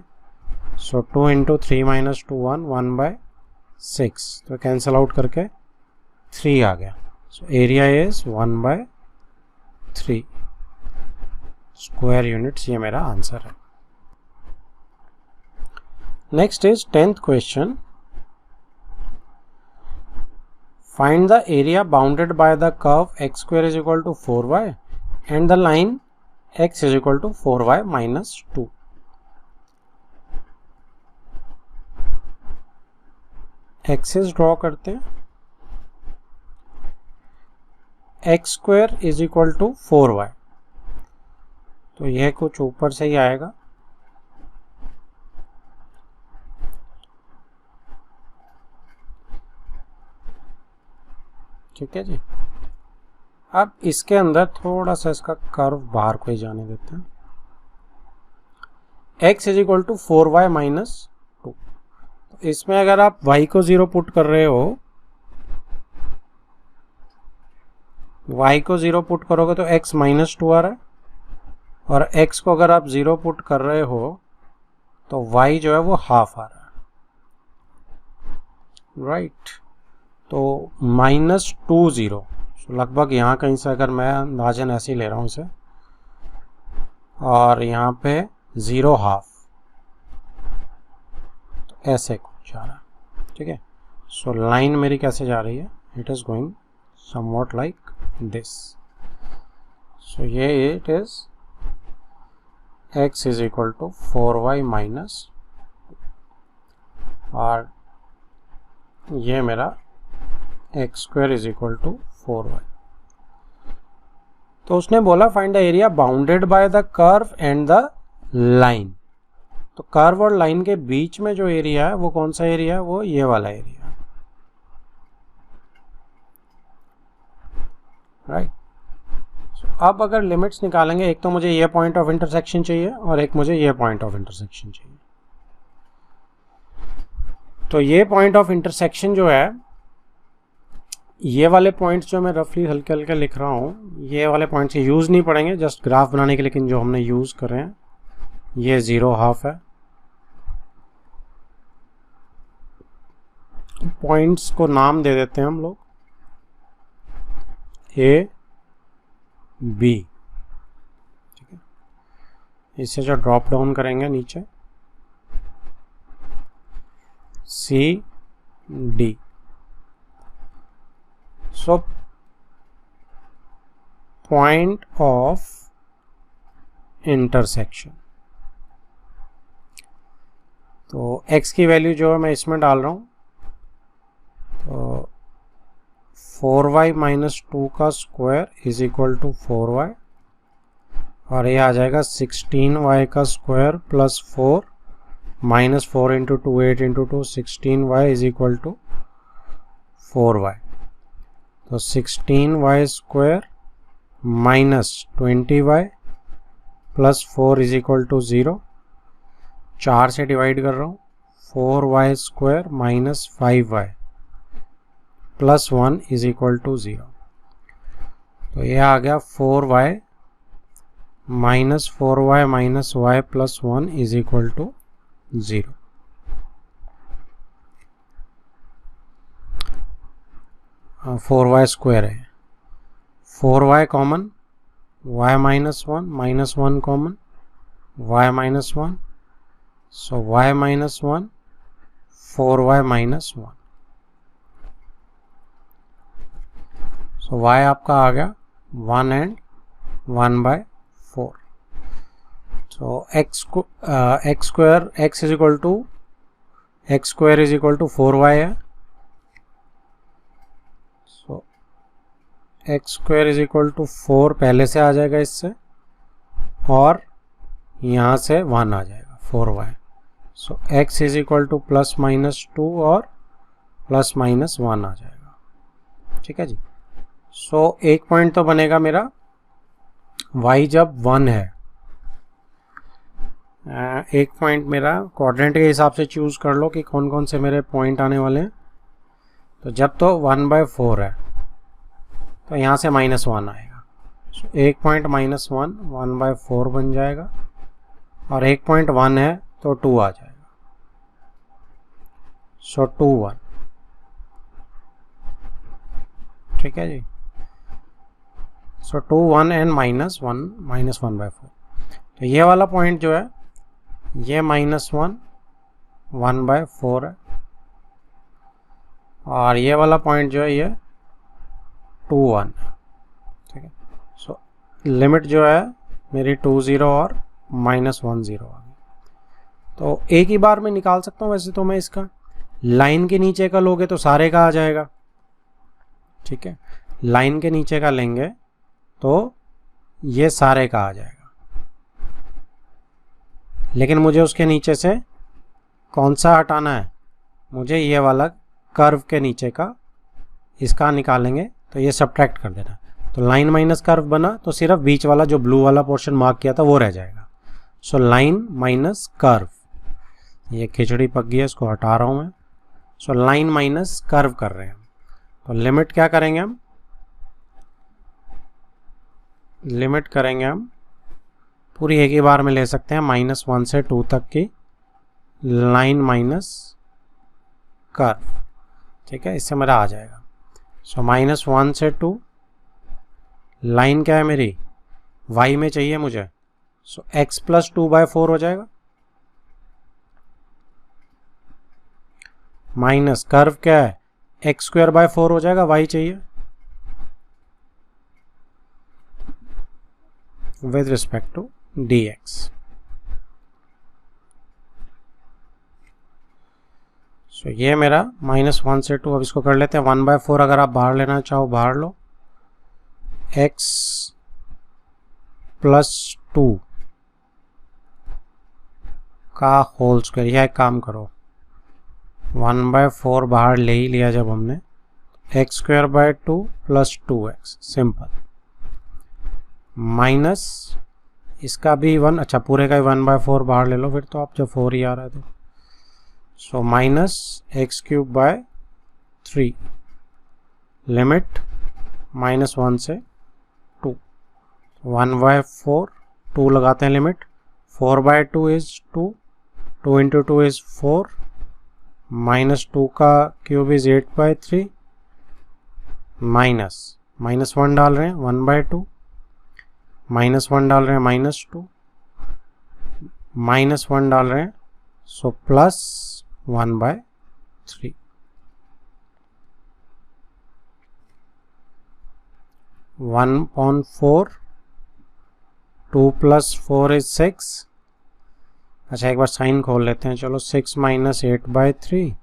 A: सो 2 इंटू 3 माइनस 2 1 बाय 6, तो कैंसिल आउट करके 3 आ गया. So area is 1 by 3 square units. ये मेरा आंसर है. Next is 10th question. Find the area bounded by the curve x square is equal to 4y and the line x is equal to 4y minus 2. Axis draw करते हैं. X square is equal to 4y, तो यह कुछ ऊपर से ही आएगा. ठीक है जी, अब इसके अंदर थोड़ा सा इसका कर्व बाहर को ही जाने देते हैं. x is equal to 4y minus 2. इसमें अगर आप y को 0 पुट कर रहे हो, y को 0 पुट करोगे तो x माइनस 2 आ रहा है, और x को अगर आप 0 पुट कर रहे हो तो y जो है वो हाफ आ रहा है. राइट, तो माइनस 2 0, लगभग यहाँ कहीं से अगर मैं अंदाजन ऐसे ही ले रहा हूँ इसे, और यहाँ पे 0 हाफ, तो ऐसे कुछ जा रहा है. ठीक है, सो लाइन मेरी कैसे जा रही है, it is going somewhat like this. So ये it is x is equal to 4y minus, और ये मेरा x square is equal to 4y. तो उसने बोला find the area bounded by the curve and the line. तो curve और line के बीच में जो एरिया है वो कौन सा एरिया है, वो ये वाला एरिया है. राइट, अब अगर लिमिट्स निकालेंगे, एक तो मुझे ये पॉइंट ऑफ इंटरसेक्शन चाहिए और एक मुझे ये पॉइंट ऑफ इंटरसेक्शन चाहिए. तो ये पॉइंट ऑफ इंटरसेक्शन जो है, ये वाले पॉइंट्स जो मैं रफली हल्के हल्के लिख रहा हूँ, ये वाले पॉइंट्स यूज़ नहीं पड़ेंगे जस्ट ग्राफ बनाने के, लेकिन जो हमने यूज़ कर रहे हैं ये 0 हाफ है. पॉइंट्स को नाम दे देते हैं हम लोग ए बी. ठीक है, इससे जो ड्रॉप डाउन करेंगे नीचे C D. So point of intersection, तो x की वैल्यू जो है मैं इसमें डाल रहा हूँ, तो 4y माइनस 2 का square is equal to 4y, और ये आ जाएगा 16y का square plus 4 minus 4 into 2 8 into 2 16y is equal to 4y। तो 16y square minus 20y plus 4 is equal to 0, 4 से डिवाइड कर रहा हूँ, 4y square minus 5y plus 1 is equal to 0। तो ये आ गया 4y minus 4y minus y plus 1 is equal to 0। हाँ, 4y स्क्वायर है, 4y common, y minus 1 common, y minus 1, so y minus 1 4y minus 1, so y आपका आ गया 1 and 1/4। So x square x is equal to x square is equal to 4y है, so x square is equal to 4 पहले से आ जाएगा इससे, और यहाँ से 1 आ जाएगा 4y। So x is equal to plus minus 2 और प्लस माइनस 1 आ जाएगा। ठीक है जी। सो एक पॉइंट तो बनेगा मेरा y जब 1 है, एक पॉइंट मेरा क्वाड्रेंट के हिसाब से चूज कर लो कि कौन कौन से मेरे पॉइंट आने वाले हैं। तो जब तो 1/4 है तो यहाँ से -1 आएगा, सो एक पॉइंट -1 1/4 बन जाएगा, और एक पॉइंट 1 है तो 2 आ जाएगा, सो 2 1। ठीक है जी। सो 2 1 एंड -1 -1/4। तो ये वाला पॉइंट जो है ये -1 1/4 है, और ये वाला पॉइंट जो है ये 2 1 है। ठीक है। सो लिमिट जो है मेरी 2 0 और -1 0 आ गई। तो एक ही बार में निकाल सकता हूँ वैसे तो मैं इसका, लाइन के नीचे का लोगे तो सारे का आ जाएगा। ठीक है, लाइन के नीचे का लेंगे तो ये सारे का आ जाएगा, लेकिन मुझे उसके नीचे से कौन सा हटाना है, मुझे ये वाला कर्व के नीचे का इसका निकालेंगे, तो ये सब्ट्रैक्ट कर देना। तो लाइन माइनस कर्व बना तो सिर्फ बीच वाला जो ब्लू वाला पोर्शन मार्क किया था वो रह जाएगा। सो लाइन माइनस कर्व, ये खिचड़ी पक गई है, इसको हटा रहा हूँ मैं। सो लाइन माइनस कर्व कर रहे हैं, तो लिमिट क्या करेंगे हम, लिमिट करेंगे हम पूरी एक ही बार में ले सकते हैं, -1 से 2 तक की लाइन माइनस कर्व। ठीक है, इससे मेरा आ जाएगा। सो -1 से 2, लाइन क्या है मेरी y में चाहिए मुझे, सो x प्लस 2/4 हो जाएगा, माइनस कर्व क्या है x²/4 हो जाएगा, y चाहिए with respect to dx। सो ये मेरा -1 से 2, अब इसको कर लेते हैं 1/4। अगर आप बाहर लेना चाहो बाहर लो, x प्लस 2 का होल स्क्वायर, या एक काम करो 1/4 बाहर ले ही लिया जब हमने, x²/2 plus 2x, simple, minus इसका भी 1, अच्छा पूरे का ही 1/4 बाहर ले लो फिर तो आप, जब 4 ही आ रहा है तो। सो माइनस x³ लिमिट -1 से 2, 1/4, 2 लगाते हैं लिमिट, 4/2 इज 2, 2 इंटू 2 इज 4, -2 का क्यूब इज 8/3, -1 डाल रहे हैं 1/2, -1 डाल रहे हैं -2, -1 डाल रहे हैं, सो प्लस 1/3। 1/4, 2 + 4 इज 6। अच्छा एक बार साइन खोल लेते हैं, चलो 6 - 8/3,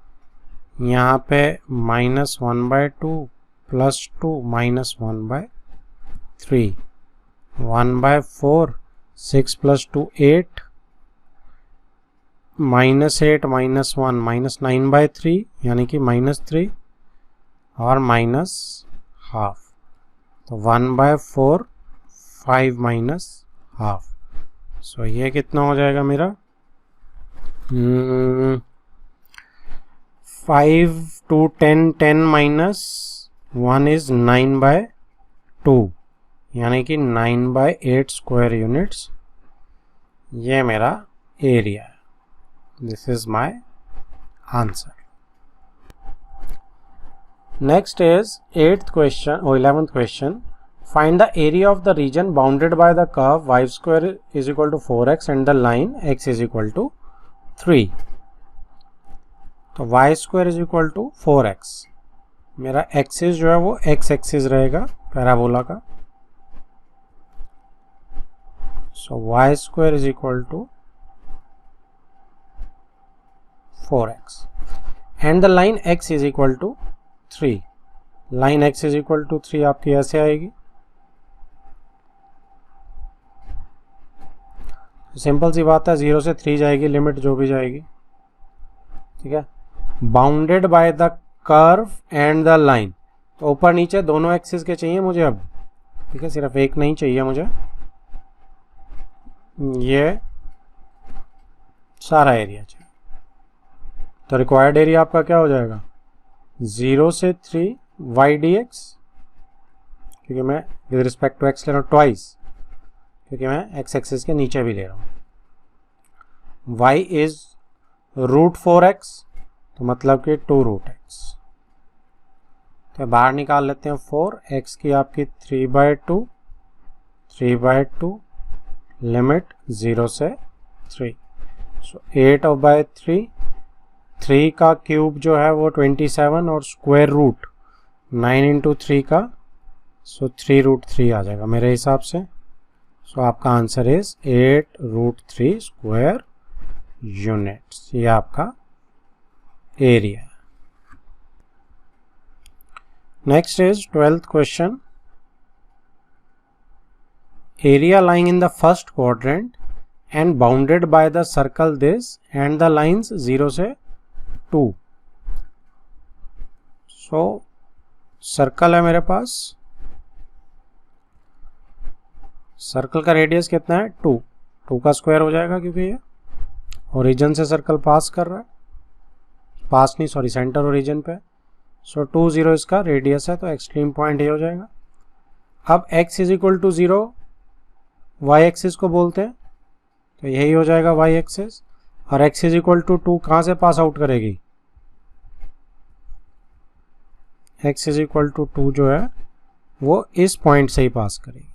A: यहाँ पे -1/2 +2 -1/3, 1/4, 6 + 2 8, -8 -1 -9/3 यानी कि -3 और -½ तो 1/4 5 -½ सो ये कितना हो जाएगा मेरा 5 to 10 10 -1 इज 9/2 यानी कि 9/8 स्क्वायर यूनिट्स ये मेरा एरिया है. This is my answer. Next is 8th question or 11th question. Find the area of the region bounded by the curve y square is equal to 4x and the line x is equal to 3. तो y square is equal to 4x. मेरा axis जो है वो x axis रहेगा parabola का. So y square is equal to 4x and the line x is equal to 3. Line x is equal to 3 आपकी ऐसे आएगी. सिंपल सी बात है 0 से 3 जाएगी लिमिट जो भी जाएगी. ठीक है. Bounded by the curve and the line तो ऊपर नीचे दोनों एक्सिस के चाहिए मुझे अब. ठीक है. सिर्फ एक नहीं चाहिए मुझे. ये सारा एरिया चाहिए. तो रिक्वायर्ड एरिया आपका क्या हो जाएगा 0 से 3 y dx क्योंकि मैं विद रिस्पेक्ट टू x ले रहा हूँ ट्वाइस क्योंकि मैं x एक्सिस के नीचे भी ले रहा हूँ. y इज √4x तो मतलब कि 2√x. तो बाहर निकाल लेते हैं 4 x की आपकी 3/2 3/2 लिमिट 0 से 3. सो 8/3 3 का क्यूब जो है वो 27 और स्क्वायर रूट 9 × 3 का सो 3√3 आ जाएगा मेरे हिसाब से. सो आपका आंसर इज 8√3 स्क्वायर यूनिट्स. ये आपका area. Next is 12th question. Area lying in the first quadrant and bounded by the circle this and the lines 0 से 2. सो सर्कल है मेरे पास. सर्कल का रेडियस कितना है 2 का स्क्वायर हो जाएगा क्योंकि ये ओरिजिन से सर्कल पास कर रहा है. पास नहीं सॉरी सेंटर ओरिजिन पे. सो 2 0 इसका रेडियस है तो एक्सट्रीम पॉइंट ये हो जाएगा. अब x is equal to 0 y axis को बोलते हैं तो यही हो जाएगा y एक्सिस. और x इज इक्वल टू 2 कहाँ से पास आउट करेगी x इज इक्वल टू 2 जो है वो इस पॉइंट से ही पास करेगी.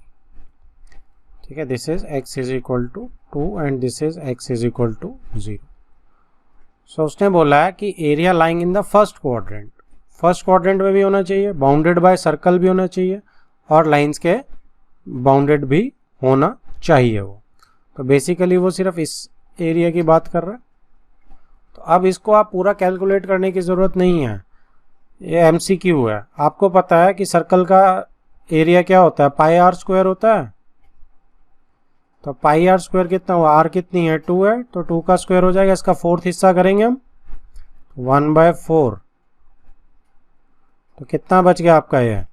A: ठीक है. This is x is equal to 2 and this is x is equal to 0. So उसने बोला है कि area lying in the first quadrant. First quadrant में भी होना चाहिए, बाउंडेड बाय सर्कल भी होना चाहिए और लाइंस के बाउंडेड भी होना चाहिए वो. तो बेसिकली वो सिर्फ इस एरिया की बात कर रहा है. तो अब इसको आप पूरा कैलकुलेट करने की ज़रूरत नहीं है. ये MCQ है. आपको पता है कि सर्कल का एरिया क्या होता है πr² होता है. तो πr² कितना हुआ r कितनी है 2 है तो 2 का स्क्वायर हो जाएगा. इसका 4th हिस्सा करेंगे हम 1/4. तो कितना बच गया आपका ये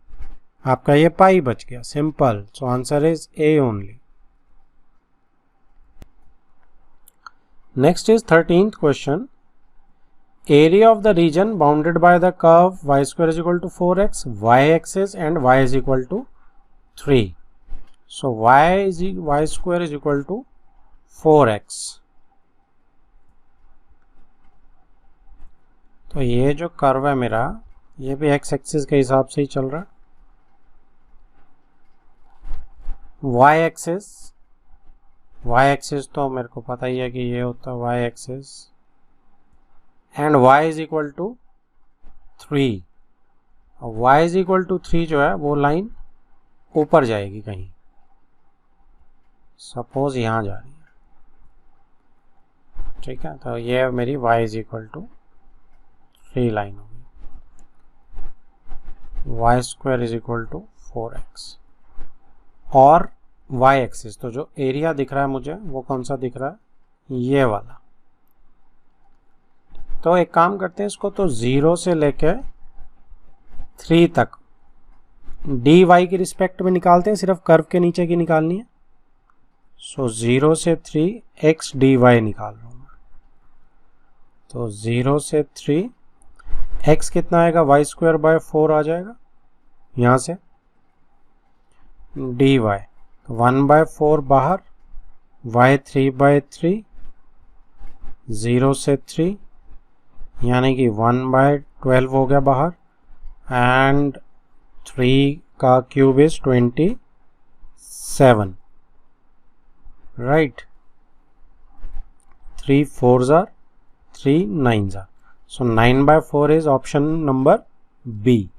A: आपका ये पाई बच गया. Simple. So answer is A only. Next is 13th question. Area of the region bounded by the curve y² is equal to 4x y axis and y is equal to 3. So y² is equal to 4x. तो ये जो curve है मेरा ये भी x axis के हिसाब से ही चल रहा है. y एक्सिस तो मेरे को पता ही है कि ये होता है y axis and y is equal to 3. y is equal to 3 जो है वो लाइन ऊपर जाएगी कहीं. सपोज यहाँ जा रही है. ठीक है. तो ये मेरी y is equal to 3 line होगी. Y square is equal to 4x। और y एक्सिस, तो जो एरिया दिख रहा है मुझे वो कौन सा दिख रहा है, ये वाला। तो एक काम करते हैं, इसको तो 0 से लेके 3 तक डी वाई की रिस्पेक्ट में निकालते हैं, सिर्फ कर्व के नीचे की निकालनी है। सो 0 से 3 एक्स डी वाई निकाल रहा हूँ मैं। तो 0 से 3 एक्स कितना आएगा, वाई स्क्वायर बाय 4 आ जाएगा यहाँ से, डी वाई 1/4 बाहर, वाई 3/3, 0 से 3 यानी कि 1/12 हो गया बाहर, एंड 3 का cube is 27, right. 3 4s are 3 9s are, so 9/4 is option number B.